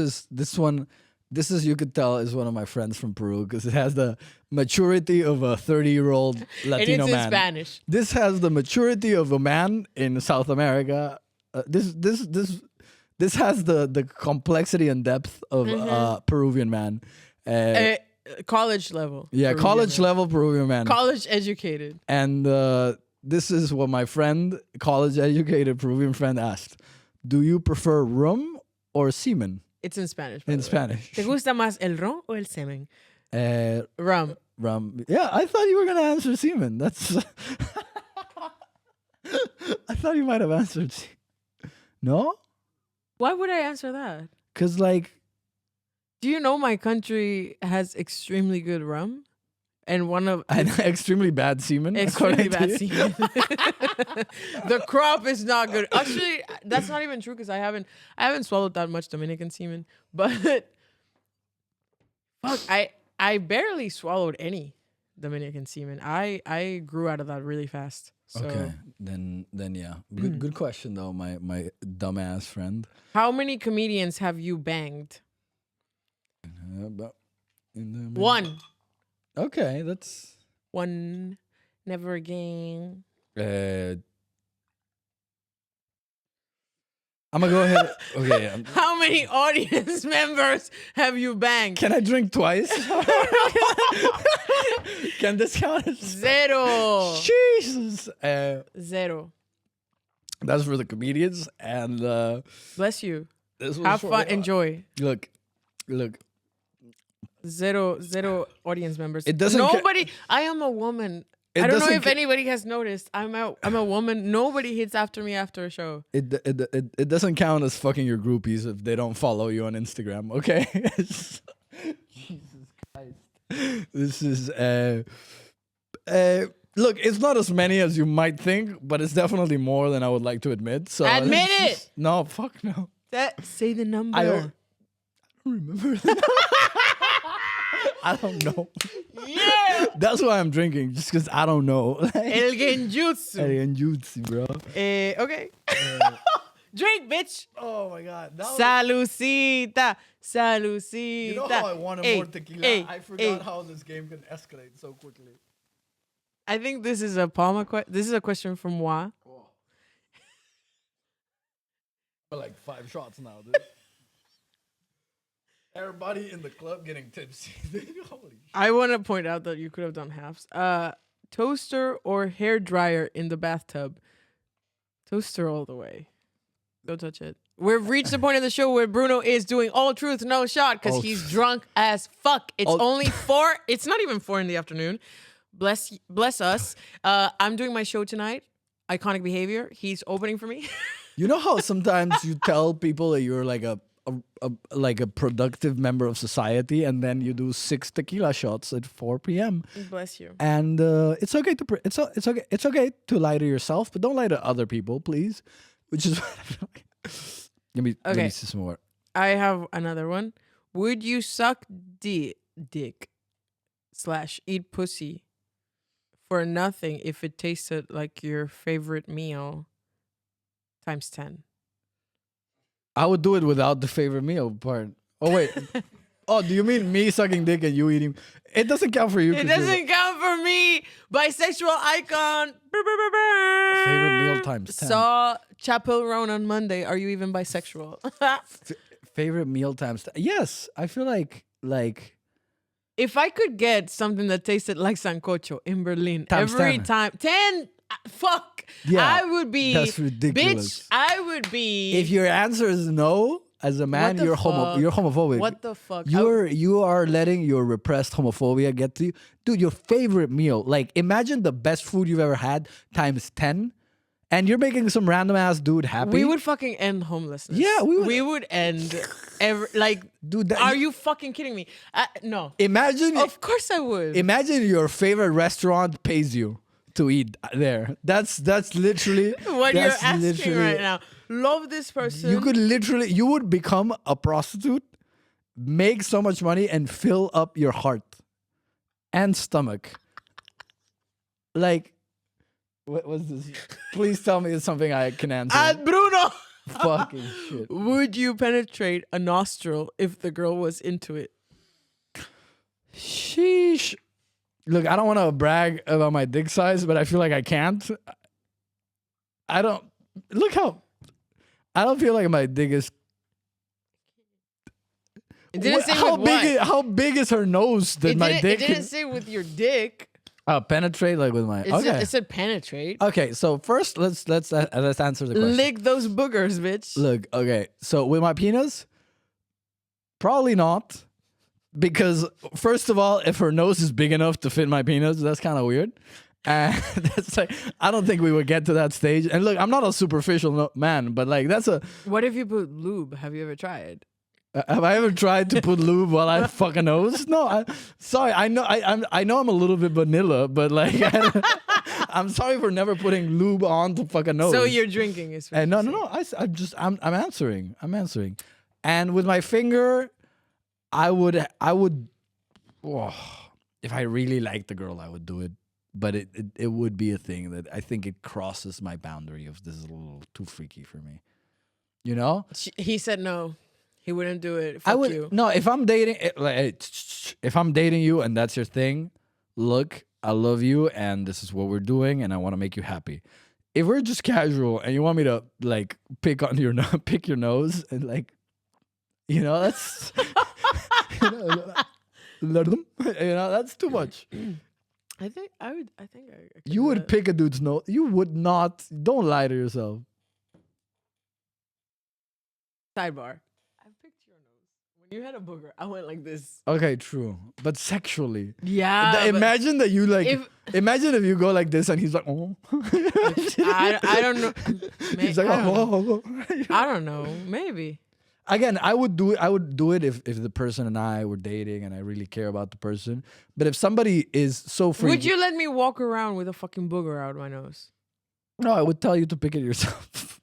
one. This is, you could tell, is one of my friends from Peru because it has the maturity of a 30-year-old Latino And it's in man. Spanish. This has the maturity of a man in South America. This has the complexity and depth of a Peruvian man. College level. Yeah, Peruvian college man. level Peruvian man. College educated. And this is what my friend, college educated Peruvian friend, asked: "Do you prefer rum or semen?" It's in Spanish. by In the way. Spanish. ¿Te gusta más el ron o el semen? Rum. Rum. Yeah, I thought you were gonna answer semen. That's. I thought you might have answered. No, Why would I answer that? because like. Do you know my country has extremely good rum? And one of And extremely bad semen. extremely according bad to you. semen. The crop is not good. Actually, that's not even true because I haven't swallowed that much Dominican semen. But fuck, I barely swallowed any Dominican semen. I grew out of that really fast. So Okay, then yeah. Good question though, my dumbass friend. how many comedians have you banged? But in the- One. Okay, that's One. Never again. I'm gonna go ahead. Okay. How many audience members have you banged? Can I drink twice? Can this count as Zero. Jesus? Zero. That's for the comedians, and Bless you. this was Have for- fun. Enjoy. Look. Zero audience members. It doesn't Nobody. I am a woman. It I don't know doesn't if anybody has noticed. I'm a woman. Nobody hits after me after a show. It doesn't count as fucking your groupies if they don't follow you on Instagram. Okay. Jesus Christ. This is look, it's not as many as you might think, but it's definitely more than I would like to admit. So Admit it. No, fuck no. Say the number. I don't remember. I don't know. Yeah. That's why I'm drinking, just because I don't know. El genjutsu. Genjutsu, bro. Okay. Drink, bitch. Oh my god. Salucita. Salucita. You know how I wanted Hey, more tequila? hey, I forgot hey. how this game can escalate so quickly. I think this is a Palma question. This is a question from Wa. But like 5 shots now, dude. Everybody in the club getting tipsy. Holy shit. I want to point out that you could have done halves. Toaster or hair dryer in the bathtub? Toaster all the way. Don't touch it. We've reached the point of the show where Bruno is doing all truth, no shot because he's drunk as fuck. It's only 4. It's not even 4 in the afternoon. Bless us. I'm doing my show tonight. Iconic Behavior. He's opening for me. You know how sometimes you tell people that you're like a productive member of society, and then you do 6 tequila shots at 4 p.m. Bless you. And it's okay to it's okay to lie to yourself, but don't lie to other people, please. Which is what I feel like. Let me see some more. I have another one. Would you suck dick / eat pussy for nothing if it tasted like your favorite meal times 10? I would do it without the favorite meal part. Oh wait. Oh, do you mean me sucking dick and you eating? It doesn't count for you. It doesn't count for me. Bisexual icon. Favorite meal times 10. Saw Chapel Roan on Monday. Are you even bisexual? Favorite meal times 10. Yes, I feel like If I could get something that tasted like sancocho in Berlin Times every 10. time, 10, fuck, Yeah, I would be, that's ridiculous. bitch, I would be. if your answer is no, as a man, the you're fuck? you're homophobic. What the fuck? You are letting your repressed homophobia get to you. Dude, your favorite meal. Like, imagine the best food you've ever had times 10, and you're making some random ass dude happy. We would fucking end homelessness. Yeah, we would. We would end Dude, are you fucking kidding me? No. Imagine Of course I would. imagine your favorite restaurant pays you to eat there. That's literally What you're that's asking literally- right now. Love this person. You would become a prostitute, make so much money, and fill up your heart and stomach. Like, what was this? Please tell me it's something I can answer. At Bruno. Fucking shit. Would you penetrate a nostril if the girl was into it? Sheesh. Look, I don't want to brag about my dick size, but I feel like I can't. I don't feel like my dick is. It didn't say how with big? what. How big is her nose that my dick? It didn't say with your dick. Penetrate like with my. It said penetrate. Okay, so first let's answer the question. Lick those boogers, bitch. Look, okay, so with my penis, probably not, because first of all, if her nose is big enough to fit my penis, that's kind of weird. And that's like, I don't think we would get to that stage. And look, I'm not a superficial man, but like that's a. What if you put lube? Have you ever tried? Have I ever tried to put lube while I fuck a nose? No, sorry. I know I'm a little bit vanilla, but like I'm sorry for never putting lube on to fuck a nose. So you're drinking is what And you're no. saying. I'm answering. And with my finger, I would. Oh, if I really liked the girl, I would do it. But it would be a thing that I think it crosses my boundary of this is a little too freaky for me. You know? He said no. He wouldn't do it. I Fuck would you. no. If I'm dating, if I'm dating you and that's your thing, look, I love you and this is what we're doing and I want to make you happy. If we're just casual and you want me to like pick on your pick your nose and like, that's you that's too much. I think I would. I think I could You do would that. pick a dude's nose. You would not. Don't lie to yourself. Sidebar. I picked your nose when you had a booger. I went like this. Okay, true. But sexually. Yeah. but Imagine that you like. if Imagine if you go like this and he's like, oh. I don't know. He's like, I don't know. oh. I don't know. Maybe. Again, I would do it. I would do it if the person and I were dating and I really care about the person. But if somebody is so free, Would you let me walk around with a fucking booger out my nose? no, I would tell you to pick it yourself.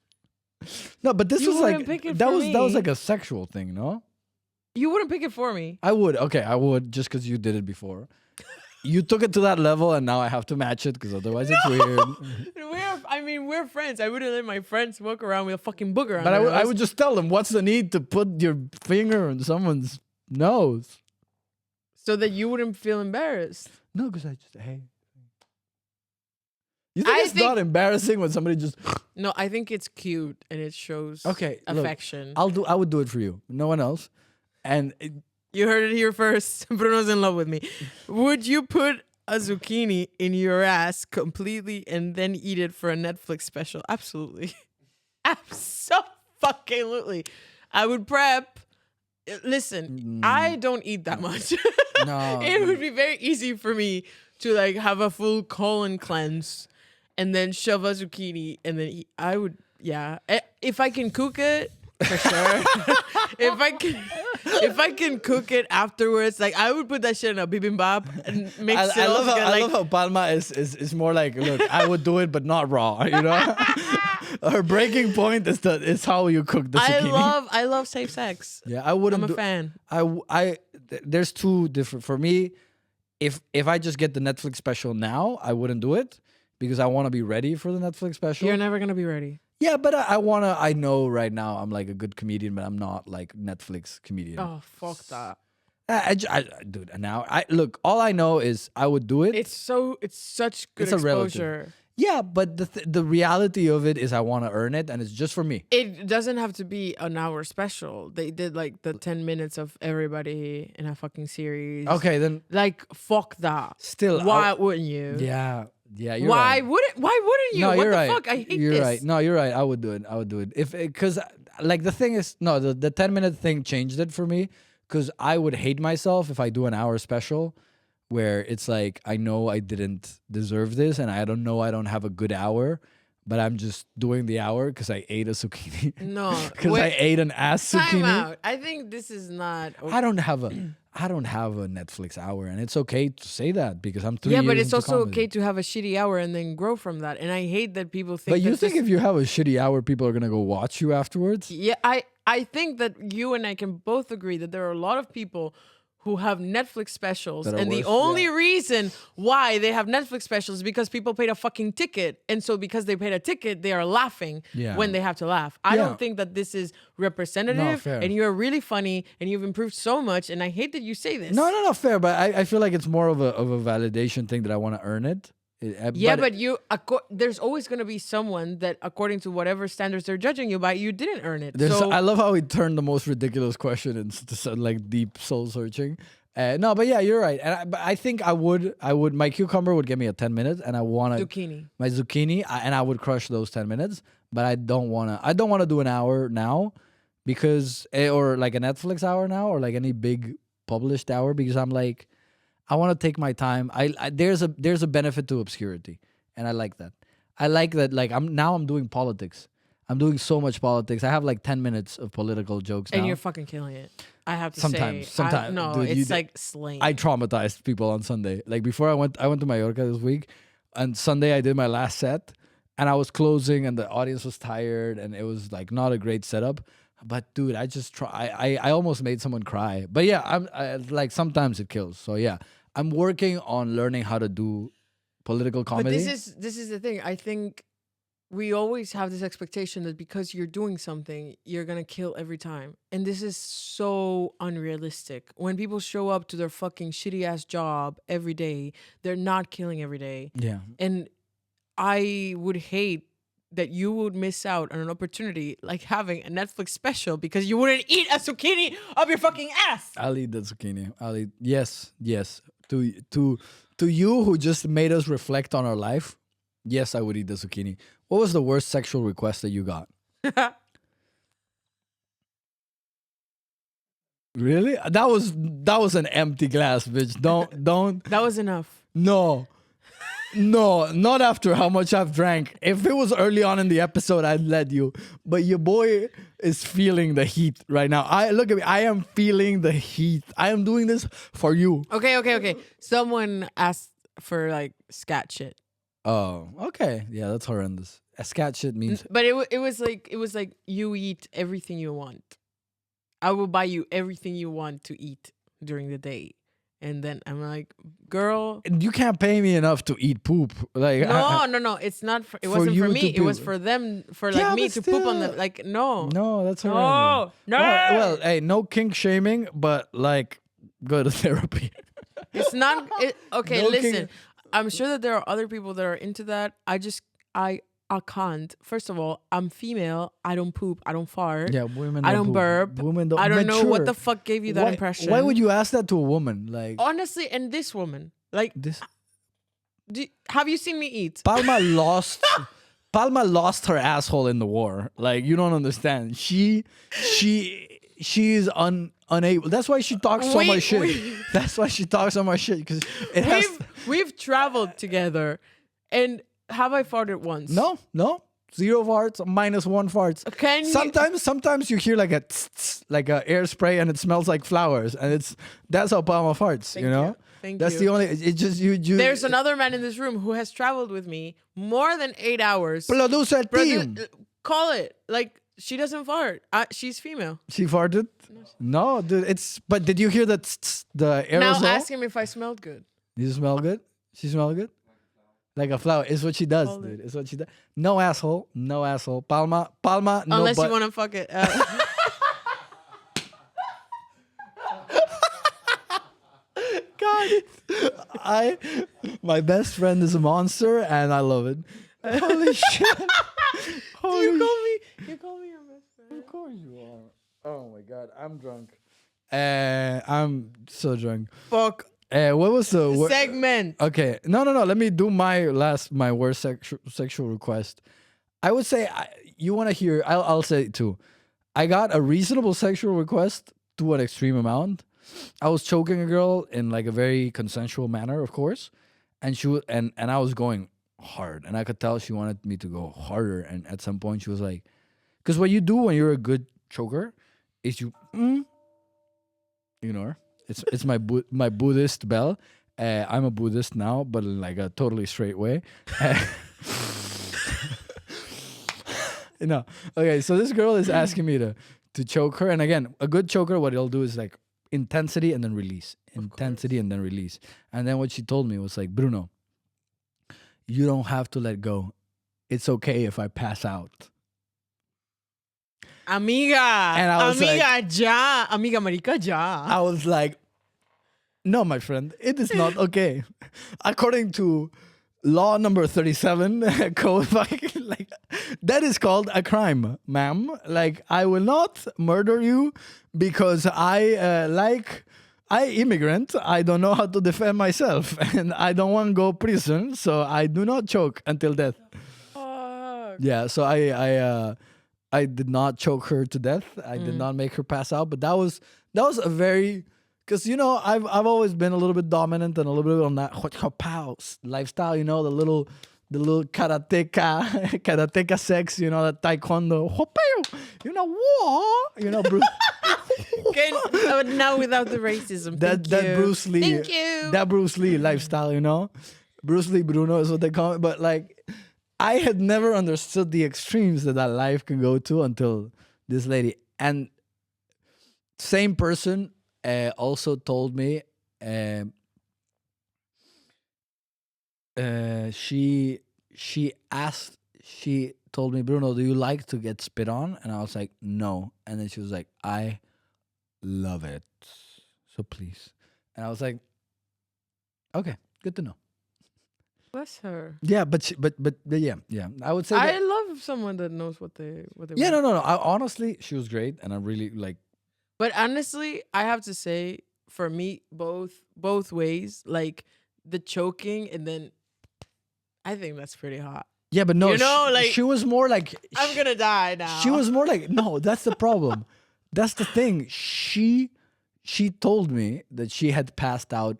No, but this You was wouldn't like pick it that for was me. like a sexual thing, no? You wouldn't pick it for me. I would. Okay, I would just because you did it before. You took it to that level, and now I have to match it because otherwise it's weird. We're friends. I wouldn't let my friends walk around with a fucking booger on But their I nose. would just tell them, what's the need to put your finger on someone's nose? So that you wouldn't feel embarrassed. No, because I just hey. You think I it's think- not embarrassing when somebody just No, I think it's cute and it shows okay? Look, affection. I would do it for you. No one else. And You heard it here first. Bruno's in love with me. Would you put a zucchini in your ass completely and then eat it for a Netflix special? Absolutely. Absolutely. I would prep. Listen, I don't eat that much. no, It would be very easy for me to like have a full colon cleanse and then shove a zucchini and then eat. I would, yeah. If I can cook it, for sure. if I can cook it afterwards, like I would put that shit in a bibimbap and mix it all together. I Like, love how Palma is more like, look, I would do it, but not raw. Her breaking point is how you cook the zucchini. I love safe sex. Yeah, I wouldn't. I'm a fan. There's two different for me. If I just get the Netflix special now, I wouldn't do it because I want to be ready for the Netflix special. You're never gonna be ready. Yeah, but I know right now I'm like a good comedian, but I'm not like Netflix comedian. Oh fuck that. Dude, now look. All I know is I would do it. It's such good It's a relative. exposure. Yeah, but the reality of it is I want to earn it, and it's just for me. It doesn't have to be an hour special. They did like the 10 minutes of everybody in a fucking series. Okay, then Like fuck that. still, Why wouldn't you? yeah, you're Why right. wouldn't you? No, What you're the right. fuck? I hate you're this. right. No, you're right. I would do it. If because like the thing is, no, the 10-minute thing changed it for me because I would hate myself if I do an hour special where it's like I know I didn't deserve this and I don't have a good hour, but I'm just doing the hour because I ate a zucchini. No. Because I ate an ass Time zucchini. out. I think this is not okay. I don't have a Netflix hour, and it's okay to say that because I'm 3 Yeah, years but it's into also comedy. okay to have a shitty hour and then grow from that. And I hate that people think But you that think this- if you have a shitty hour, people are gonna go watch you afterwards? Yeah, I think that you and I can both agree that there are a lot of people who have Netflix specials, That are and the worth- only yeah. reason why they have Netflix specials is because people paid a fucking ticket, and so because they paid a ticket, they are laughing Yeah. when they have to laugh. I Yeah. don't think that this is representative, fair. and you're really funny, and you've improved so much, and I hate that you say this. No, fair. But I feel like it's more of a validation thing that I want to earn it. Yeah, but there's always going to be someone that, according to whatever standards they're judging you by, you didn't earn it. So I love how he turned the most ridiculous question into like deep soul searching. No, but yeah, you're right. But I think I would. My cucumber would give me a 10 minutes, and I want to zucchini. my zucchini, and I would crush those 10 minutes. But I don't want to do an hour now because or like a Netflix hour now or like any big published hour because I'm like I want to take my time. There's a benefit to obscurity, and I like that. I like that. Like I'm doing politics. I'm doing so much politics. I have like 10 minutes of political jokes now. And you're fucking killing it. I have to Sometimes, say. sometimes, No, dude, it's like slaying. I traumatized people on Sunday. Like before I went to Mallorca this week, and Sunday I did my last set, and I was closing, and the audience was tired, and it was like not a great setup. But dude, I just I almost made someone cry. But yeah, like sometimes it kills. So yeah, I'm working on learning how to do political comedy. But this is the thing. I think we always have this expectation that because you're doing something, you're gonna kill every time. And this is so unrealistic. When people show up to their fucking shitty ass job every day, they're not killing every day. Yeah. And I would hate that you would miss out on an opportunity like having a Netflix special because you wouldn't eat a zucchini up your fucking ass. I'll eat the zucchini. I'll eat. Yes, yes. To you who just made us reflect on our life. Yes, I would eat the zucchini. What was the worst sexual request that you got? Really? That was an empty glass, bitch. Don't. That was enough. No. No, not after how much I've drank. If it was early on in the episode, I'd let you. But your boy is feeling the heat right now. I look at me. I am feeling the heat. I am doing this for you. Okay. Someone asked for like scat shit. Oh, okay. Yeah, that's horrendous. A scat shit means But it was like you eat everything you want. I will buy you everything you want to eat during the day. And then I'm like, girl, you can't pay me enough to eat poop. Like no. It's not. It For wasn't you for to me. It poop. was for them. For like Yeah, me but to poop on still. them. Like no. No, that's horrendous. No. Well, hey, no kink shaming, but like go to therapy. It's not. Okay, No listen. king- I'm sure that there are other people that are into that. I can't. First of all, I'm female. I don't poop. I don't fart. Yeah, women. I don't poop. burp. Women don't. I don't know what Mature. the fuck gave you that Why- impression. Why would you ask that to a woman? Like Honestly, and this woman, like, this. have you seen me eat? Palma lost. Palma lost her asshole in the war. Like you don't understand. She is unable. That's why she talks so much shit. That's why she talks so much shit because it has. We've traveled together, and have I farted once? No. 0 farts, -1 farts. Can you? Sometimes you hear like a tss, tss, like a air spray and it smells like flowers and that's how Palma farts. Thank you know. Thank That's you. the only. It just you. There's another man in this room who has traveled with me more than 8 hours. producer team. Call it like she doesn't fart. She's female. She farted. No, dude. It's. But did you hear that? Tss, tss, the aerosol. Now ask him if I smelled good. You smell good. She smell good. Like a flower. It's what she does, Hold dude. It's what she does. No asshole. No asshole. Palma. No. Unless butt. you want to fuck it. God, my best friend is a monster, and I love it. Holy shit! Holy You call me your best friend. Of course you are. Oh my god, I'm drunk. I'm so drunk. Fuck What was the segment. Okay, no. Let me do my worst sexual request. I would say you want to hear. I'll say it too. I got a reasonable sexual request to an extreme amount. I was choking a girl in like a very consensual manner, of course, and she was, and I was going hard, and I could tell she wanted me to go harder. And at some point, she was like, "Because what you do when you're a good choker is you ignore." It's my my Buddhist bell. I'm a Buddhist now, but in like a totally straight way. No, okay. So this girl is asking me to choke her, and again, a good choker, what he'll do is like intensity and then release, intensity and then release. And then what she told me was like, Bruno, you don't have to let go. It's okay if I pass out. Amiga. And I was amiga, like- ya. Amiga, marica, ya. I was like, no, my friend, it is not okay. According to law number 37, code, like that is called a crime, ma'am. Like I will not murder you because I immigrant. I don't know how to defend myself, and I don't want to go prison, so I do not choke until death. Fuck. Yeah, so I did not choke her to death. I did not make her pass out, but that was a very, because you know I've always been a little bit dominant and a little bit on that pow lifestyle. You know, the little karateka sex. You know, that taekwondo. You know, what? You know, Bruce. Now without the racism. that Thank you. Bruce Lee. Thank you. That Bruce Lee lifestyle. You know, Bruce Lee Bruno is what they call it. But like, I had never understood the extremes that life can go to until this lady. And same person also told me she told me, Bruno, do you like to get spit on? And I was like, no. And then she was like, I love it. So please. And I was like, okay, good to know. Bless her. Yeah, but yeah. I would say I that, love someone that knows what they yeah, want. no. Honestly, she was great, and I really like. But honestly, I have to say, for me, both ways, like the choking and then I think that's pretty hot. Yeah, but no, You know, like, she was more like. I'm gonna die now. She was more like, no, that's the problem. That's the thing. She told me that she had passed out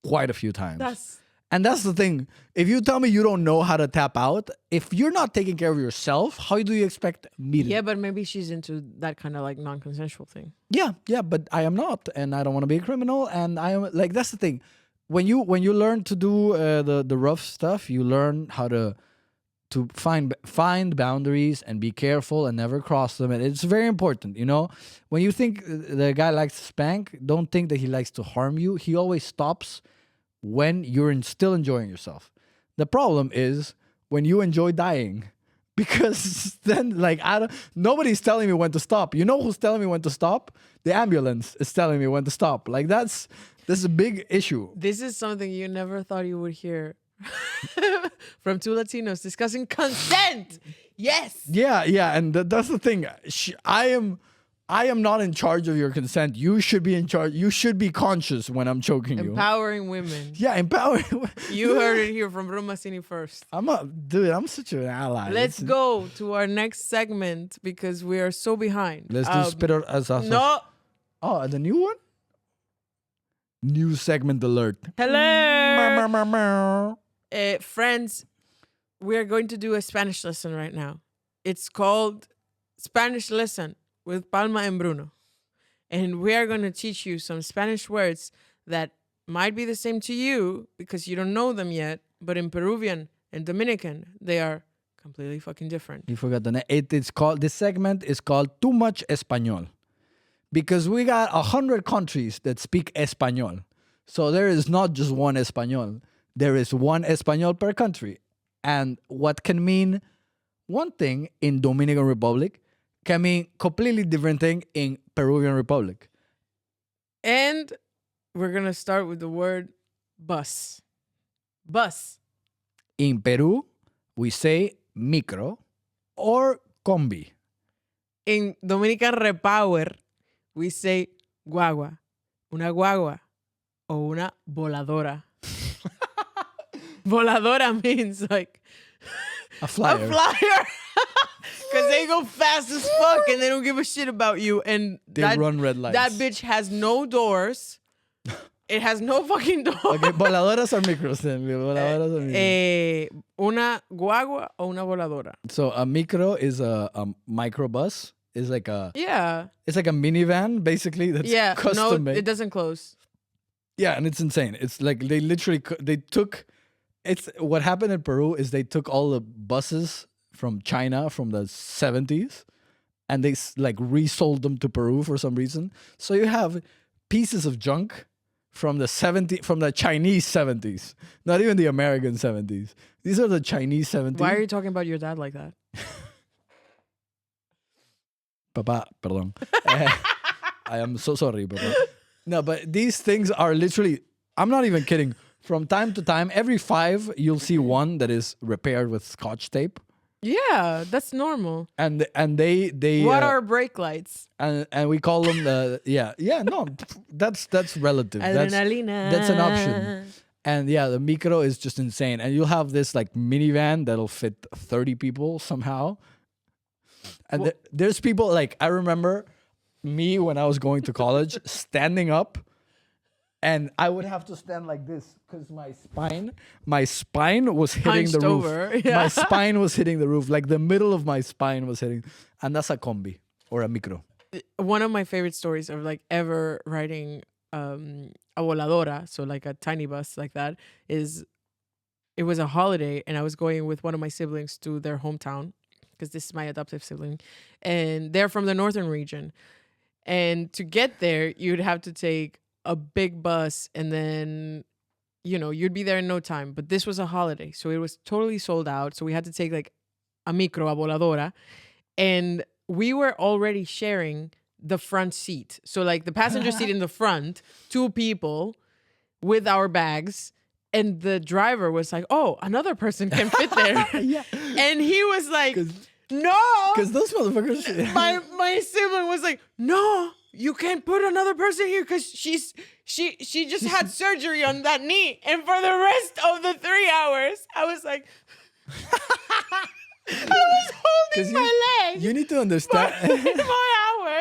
quite a few times. And that's the thing. If you tell me you don't know how to tap out, if you're not taking care of yourself, how do you expect me to? Yeah, but maybe she's into that kind of like non-consensual thing. Yeah, but I am not, and I don't want to be a criminal. And I am like, that's the thing. When you learn to do the rough stuff, you learn how to find boundaries and be careful and never cross them. And it's very important, you know. When you think the guy likes to spank, don't think that he likes to harm you. He always stops when you're still enjoying yourself. The problem is when you enjoy dying, because then like nobody's telling me when to stop. You know who's telling me when to stop? The ambulance is telling me when to stop. Like this is a big issue. This is something you never thought you would hear from two Latinos discussing consent. Yes. Yeah, and that's the thing. I am not in charge of your consent. You should be in charge. You should be conscious when I'm choking you. Empowering women. Yeah, empowering. You heard it here from Romasini first. I'm such an ally. Let's go to our next segment because we are so behind. Let's do spit out as No. Oh, the new one? New segment alert. Hello. Friends, we are going to do a Spanish lesson right now. It's called Spanish Lesson with Palma and Bruno. And we are going to teach you some Spanish words that might be the same to you because you don't know them yet, but in Peruvian and Dominican, they are completely fucking different. You forgot the name. This segment is called Too Much Español. Because we got 100 countries that speak Español. So there is not just one Español. There is one Español per country. And what can mean one thing in Dominican Republic can mean completely different thing in Peruvian Republic. And we're going to start with the word bus. Bus. In Peru, we say micro or combi. In Dominican Repower, we say guagua, una guagua, o una voladora. Voladora means like a flyer. A flyer. Because they go fast as fuck and they don't give a shit about you. And they run red lights. That bitch has no doors. It has no fucking doors. Okay, voladoras are micros then. Voladoras are micros. Una guagua o una voladora. So a micro is a microbus. It's like a It's like a minivan basically. That's custom made. It doesn't close. Yeah, and it's insane. It's like they literally took. It's what happened in Peru is they took all the buses from China from the 70s, and they like resold them to Peru for some reason. So you have pieces of junk from the Chinese 70s, not even the American 70s. These are the Chinese 70s. Why are you talking about your dad like that? Papa, perdón. I am so sorry, Papa. No, but these things are literally, I'm not even kidding. From time to time, every 5, you'll see one that is repaired with Scotch tape. Yeah, that's normal. And they what are brake lights? And we call them no, that's relative. Adrenalina. That's an option. And yeah, the micro is just insane. And you'll have this like minivan that'll fit 30 people somehow. And there's people like, I remember me when I was going to college standing up, and I would have to stand like this because my spine was hitting Hunched the roof. over, yeah. My spine was hitting the roof, like the middle of my spine was hitting. And that's a combi or a micro. One of my favorite stories of like ever riding a voladora, so like a tiny bus like that, is it was a holiday and I was going with one of my siblings to their hometown because this is my adoptive sibling, and they're from the northern region. And to get there, you'd have to take a big bus, and then, you'd be there in no time. But this was a holiday, so it was totally sold out. So we had to take like a micro, a voladora, and we were already sharing the front seat. So like the passenger seat in the front, 2 people with our bags. And the driver was like, oh, another person can fit there. Yeah. And he was like, no. Because those motherfuckers. My sibling was like, no, you can't put another person here because she just had surgery on that knee. And for the rest of the 3 hours, I was like, I was holding my leg. You need to understand. for an hour.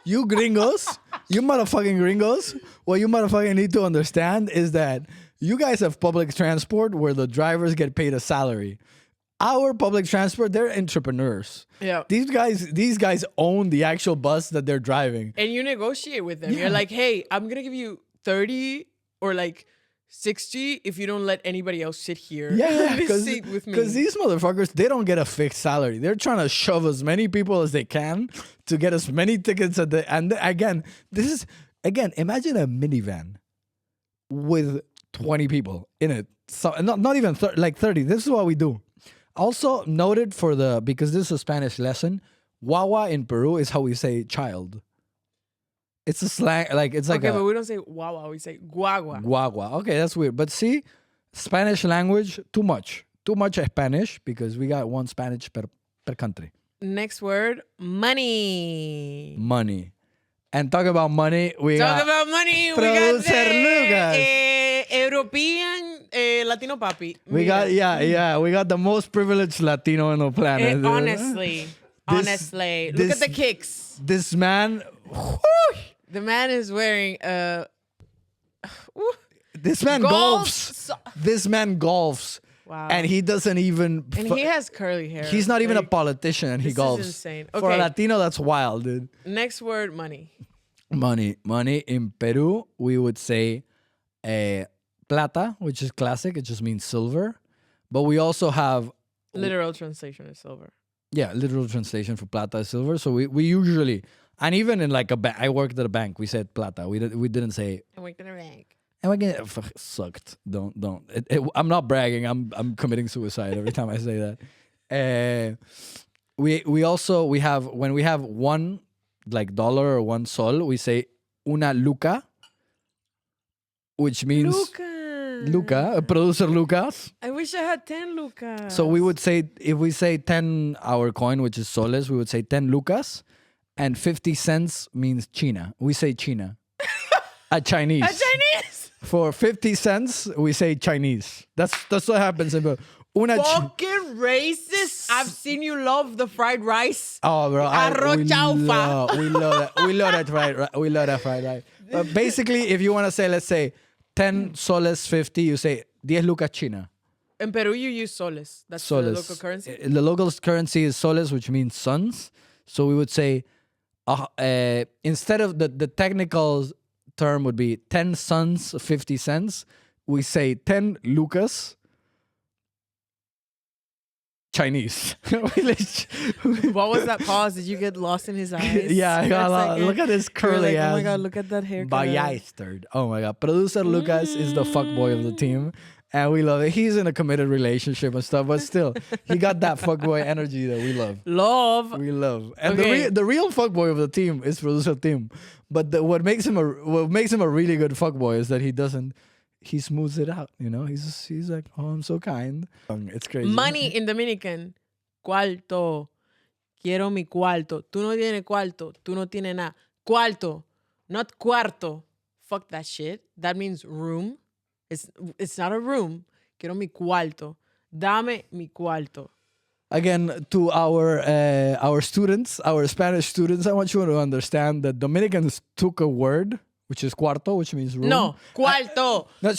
You gringos, you motherfucking gringos, what you motherfucking need to understand is that you guys have public transport where the drivers get paid a salary. Our public transport, they're entrepreneurs. Yeah. These guys own the actual bus that they're driving. And you negotiate with them. You're like, hey, I'm going to give you 30 or like 60 if you don't let anybody else sit here. Yeah, This seat with me. because these motherfuckers, they don't get a fixed salary. They're trying to shove as many people as they can to get as many tickets at the. And again, imagine a minivan with 20 people in it. So not even like 30. This is what we do. Also noted because this is a Spanish lesson. Guagua in Peru is how we say child. It's a slang, like it's like okay, but we don't say guagua, we say guagua. Guagua. Okay, that's weird. But see, Spanish language, too much Spanish because we got one Spanish per country. Next word, money. Money. And talk about money, we Talk got about money. We got Producer Lucas. European Latino papi. we got we got the most privileged Latino on the planet. dude. Honestly, look at the kicks. This man, The man is wearing this man golfs. This man golfs. Wow. And he doesn't even. And he has curly hair. He's not even a Like, politician, and he this golfs. is insane. For a Okay. Latino, that's wild, dude. Next word, money. Money. In Peru, we would say plata, which is classic. It just means silver. But we also have Literal translation is silver. literal translation for plata is silver. So we usually, and even in like a bank, I worked at a bank. We said plata. We didn't say. I worked in a bank. And we get sucked. Don't. I'm not bragging. I'm committing suicide every time I say that. We have when we have one like dollar or one sol, we say una luca, which means Luca, producer Lucas. I wish I had 10 Lucas. So we would say, if we say 10 our coin, which is soles, we would say 10 lucas, and 50 cents means China. We say China. A Chinese. A Chinese. For 50 cents, we say Chinese. That's what happens. Fucking racist. I've seen you love the fried rice. Oh, bro. Arroz chaufa. We love that. We love that fried rice. But basically, if you want to say, let's say, 10 soles 50, you say 10 lucas China. In Peru, you use soles. That's Soles. the local currency. The local currency is soles, which means sons. So we would say, instead of the technical term would be 10 sons, 50 cents. We say 10 lucas Chinese. What was that pause? Did you get lost in his eyes? Yeah, I got For a look at his second? You were curly like, ass. oh my God, look at that haircut. Bastard. Oh my God. Producer Lucas is the fuckboy of the team. And we love it. He's in a committed relationship and stuff, but still, he got that fuckboy energy that we love. We love. And Okay. the real fuckboy of the team is producer Tim. But what makes him a really good fuckboy is that he smooths it out, you know? He's like, oh, I'm so kind. It's crazy. Money in Dominican. Cuarto. Quiero mi cuarto. Tú no tienes cuarto. Tú no tienes nada. Cuarto. Not cuarto. Fuck that shit. That means room. It's not a room. Quiero mi cuarto. Dame mi cuarto. Again, to our students, our Spanish students, I want you to understand that Dominicans took a word, which is cuarto, which means room. No, cuarto. No,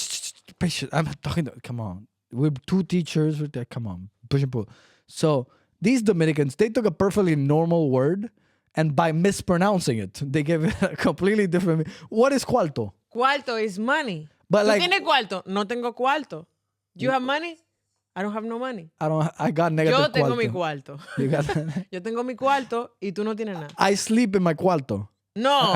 patient. I'm not talking. Come on, we're two teachers. Come on, push and pull. So these Dominicans, they took a perfectly normal word, and by mispronouncing it, they gave it a completely different. What is cuarto? Cuarto is money. But ¿Tú like, tienes cuarto? No tengo cuarto. Do you have money? I don't have no money. I got negative. Yo tengo mi cuarto. cuarto. You got Yo tengo mi cuarto y tú no tienes nada. I sleep in my cuarto. No.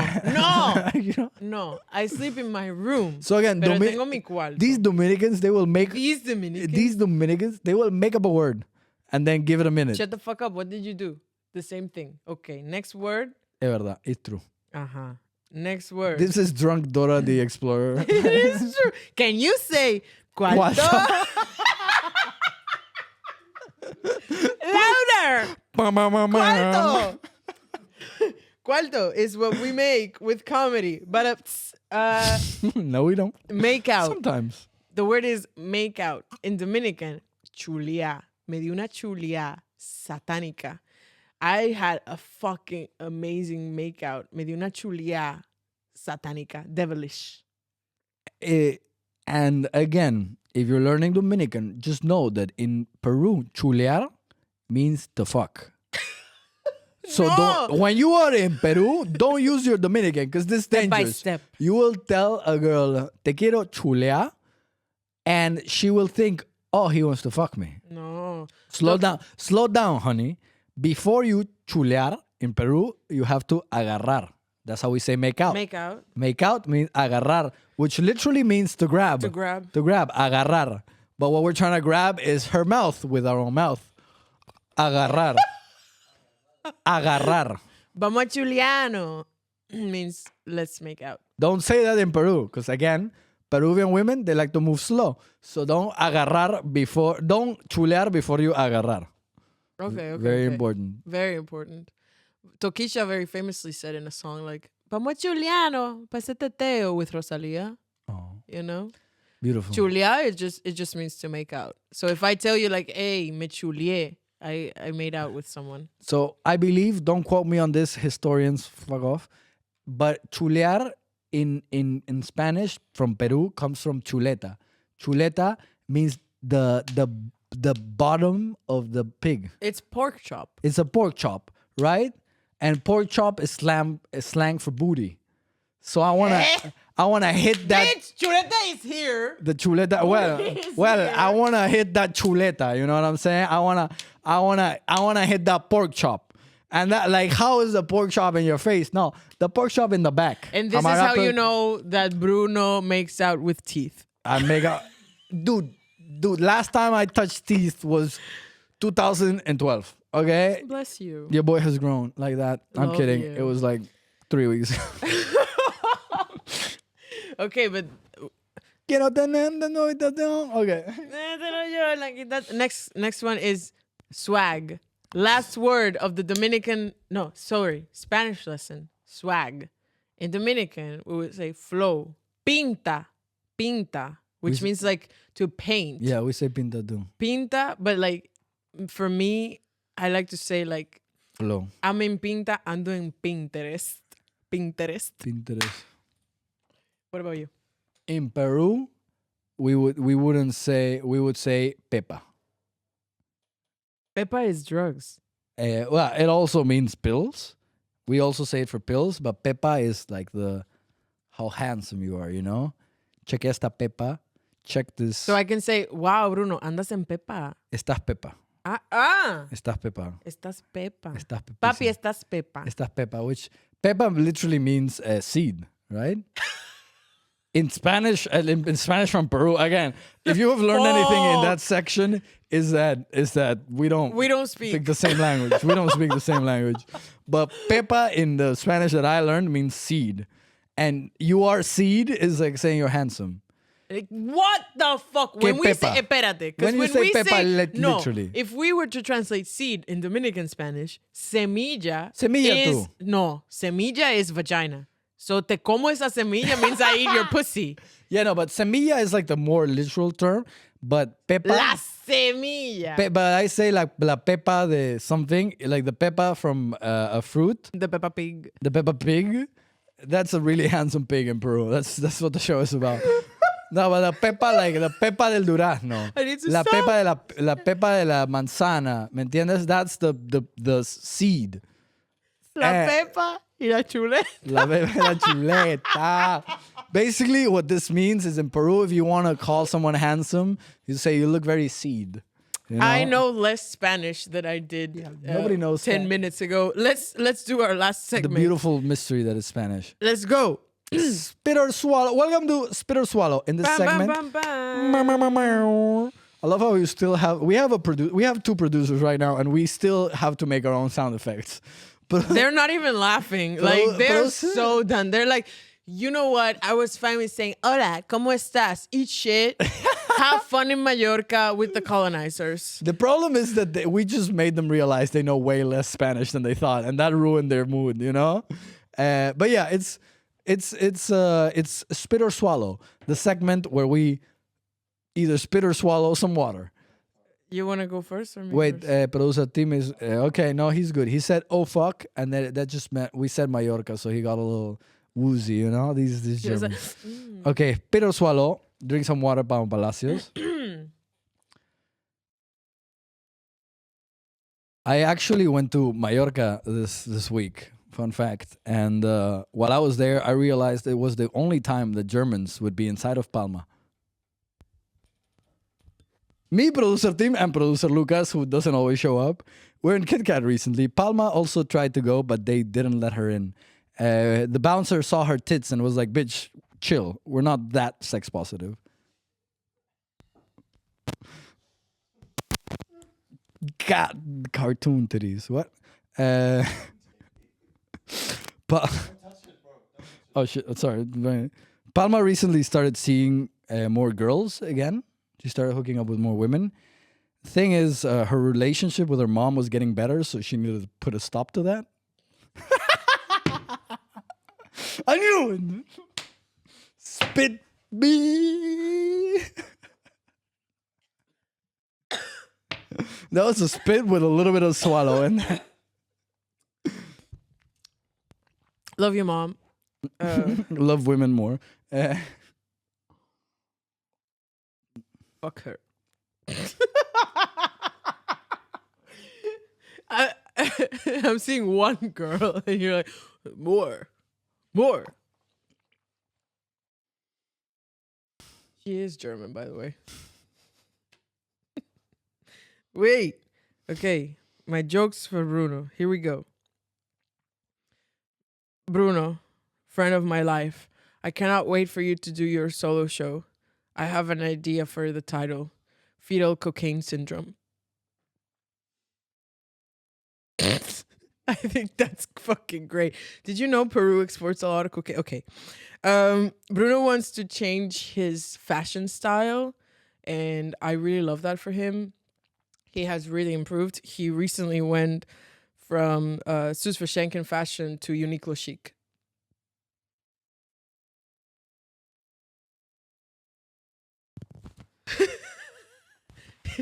You know? No. I sleep in my room. So again, Pero tengo mi cuarto. these Dominicans, they will make These Dominicans. These Dominicans, they will make up a word. and then give it a minute. Shut the fuck up. What did you do? The same thing. Okay, next word. Es verdad, it's true. Uh-huh. Next word. This is drunk Dora the Explorer. It is true. Can you say cuarto? Louder. Cuarto. Cuarto is what we make with comedy. But No, we don't. make out. Sometimes. The word is make out. In Dominican, chulia. Me di una chulia satánica. I had a fucking amazing make out. Me di una chulia satánica. Devilish. And again, if you're learning Dominican, just know that in Peru, chulear means to fuck. So No. when you are in Peru, don't use your Dominican because this is Step by dangerous. step. You will tell a girl, te quiero chulear, and she will think, oh, he wants to fuck me. No. Slow down, honey. Before you chulear in Peru, you have to agarrar. That's how we say make out. Make out. Make out means agarrar, which literally means to grab. To grab. To grab, agarrar. But what we're trying to grab is her mouth with our own mouth. Agarrar. Agarrar. Vamos a chuliano means let's make out. Don't say that in Peru, because again, Peruvian women, they like to move slow. So don't chulear before you agarrar. Okay. Very okay. important. Very important. Tokisha very famously said in a song like, Vamos a chuliano, pase teteo with Rosalia. Oh, You know? beautiful. Chulia, it just means to make out. So if I tell you like, hey, me chulié, I made out with someone. So I believe, don't quote me on this, historians, fuck off. But chulear in Spanish from Peru comes from chuleta. Chuleta means the bottom of the pig. It's pork chop. It's a pork chop, right? And pork chop is slang for booty. So I wanna hit that. Bitch, chuleta is here. The chuleta. Yes, Well, yeah. I wanna hit that chuleta. You know what I'm saying? I wanna hit that pork chop. And that, like, how is the pork chop in your face? No, the pork chop in the back. And this is how you know that Bruno makes out with teeth. I make a dude. Last time I touched teeth was 2012. Okay, Bless you. your boy has grown like that. I'm Love kidding. you. It was like 3 weeks. Okay, but Quiero tener de nuevo habitación. Okay. next one is swag. Last word of the Spanish lesson. Swag. In Dominican, we would say flow. Pinta, which means like to paint. Yeah, we say pinta too. Pinta, but like for me, I like to say like Flow. I'm in pinta, ando en Pinterest. Pinterest. What about you? In Peru, we would say pepa. Pepa is drugs. Well, it also means pills. We also say it for pills, but pepa is like how handsome you are, you know? Check esta pepa. Check this. So I can say, wow, Bruno, andas en Pepa. Estás pepa. Estás pepa. Estás Pepa. Estás pepísima. Papi, estás Pepa. Estás pepa, which pepa literally means seed, right? In Spanish from Peru, again, if you have learned anything in that section, is that we don't speak the same language. We don't speak the same language. But pepa in the Spanish that I learned means seed. And you are seed is like saying you're handsome. Like, what the fuck? Que When we pepa? say, espérate. Because When you when say we pepa, say, no, literally. if we were to translate seed in Dominican Spanish, semilla Semilla is, tú. no, semilla is vagina. So te como esa semilla means I eat your pussy. Yeah, no, but semilla is like the more literal term. But pepa. La semilla. But I say like la pepa de something, like the pepa from a fruit. The Peppa Pig. The Peppa Pig, that's a really handsome pig in Peru. That's what the show is about. No, but the pepa, like the pepa del durazno. I need to La stop. pepa la pepa de la manzana. ¿Me entiendes? That's the seed. La Pepa y la chuleta. La pepa de la chuleta. Basically, what this means is in Peru, if you want to call someone handsome, you say you look very seed. You I know less Spanish than I did nobody knows 10 Spanish. minutes ago. Let's do our last The segment. beautiful mystery that is Spanish. Let's go. Spit or swallow. Welcome to Spit or Swallow. In this Bam, segment, bam, bam, bam. I love how we have two producers right now, and we still have to make our own sound effects. But They're not even laughing. Pero- Like, they're pero- so done. They're like, you know what? I was finally saying, hola, ¿cómo estás? Eat shit. Have fun in Mallorca with the colonizers. the problem is that we just made them realize they know way less Spanish than they thought, and that ruined their mood, you know. But yeah, it's spit or swallow, the segment where we either spit or swallow some water. You want to go first or me Wait, first? producer Tim is okay. No, he's good. He said, "Oh fuck," and then that just meant we said Mallorca, so he got a little woozy, you know. These He was like, Germans. Okay, spit or swallow. Drink some water, Pablo Palacios. I actually went to Mallorca this week. Fun fact. And while I was there, I realized it was the only time the Germans would be inside of Palma. Me, producer Tim, and producer Lucas, who doesn't always show up, were in Kit Kat recently. Palma also tried to go, but they didn't let her in. The bouncer saw her tits and was like, "Bitch, chill. We're not that sex positive." God, cartoon titties. What? Oh shit! Sorry. Palma recently started seeing more girls again. She started hooking up with more women. Thing is, her relationship with her mom was getting better, so she needed to put a stop to that. I knew it. Spit me. That was a spit with a little bit of swallow in there. love your mom. Love women more. Fuck her. I'm seeing one girl and you're like, more. She is German, by the way. Wait. Okay. My jokes for Bruno. Here we go. Bruno, friend of my life, I cannot wait for you to do your solo show. I have an idea for the title. Fetal cocaine syndrome. I think that's fucking great. Did you know Peru exports a lot of cocaine? Okay. Bruno wants to change his fashion style, and I really love that for him. He has really improved. He recently went from Sus Verschenken fashion to Uniqlo chic.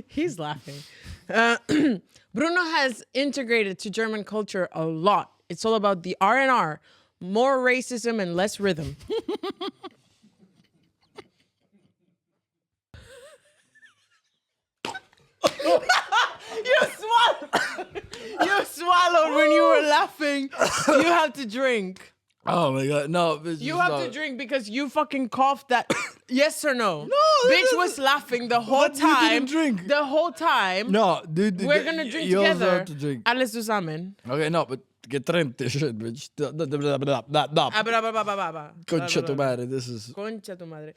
He's laughing. Bruno has integrated to German culture a lot. It's all about the R&R, more racism and less rhythm. You swallowed when you were laughing. You have to drink. Oh my god, no! You have to drink because you fucking coughed that. Yes or no? No. Bitch was laughing the whole But you time. didn't drink. The whole time. No, dude. We're gonna drink you also together. have to drink. Alles zusammen. Okay, no, but getrennte shit, bitch. Concha tu madre, this is. Concha tu madre.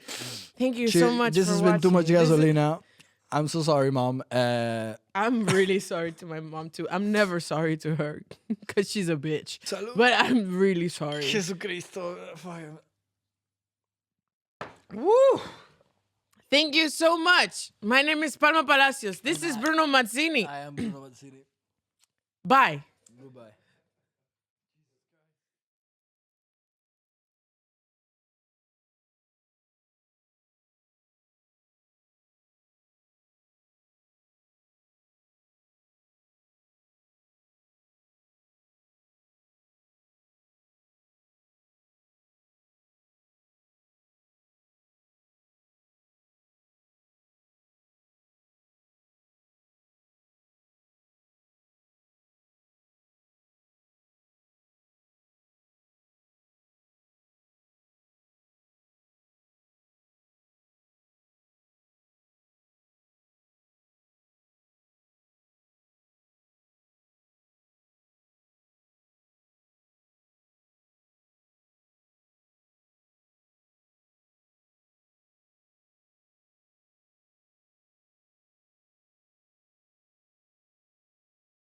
Thank you so much This for has been too much watching. This is- gasolina. I'm so sorry, mom. I'm really sorry to my mom too. I'm never sorry to her because she's a bitch. Salud. But I'm really sorry. Jesucristo. Fucking- Woo! Thank you so much. My name is Palma Palacios. This is Bruno Mazzini. I am Bruno Mazzini. Bye. Goodbye.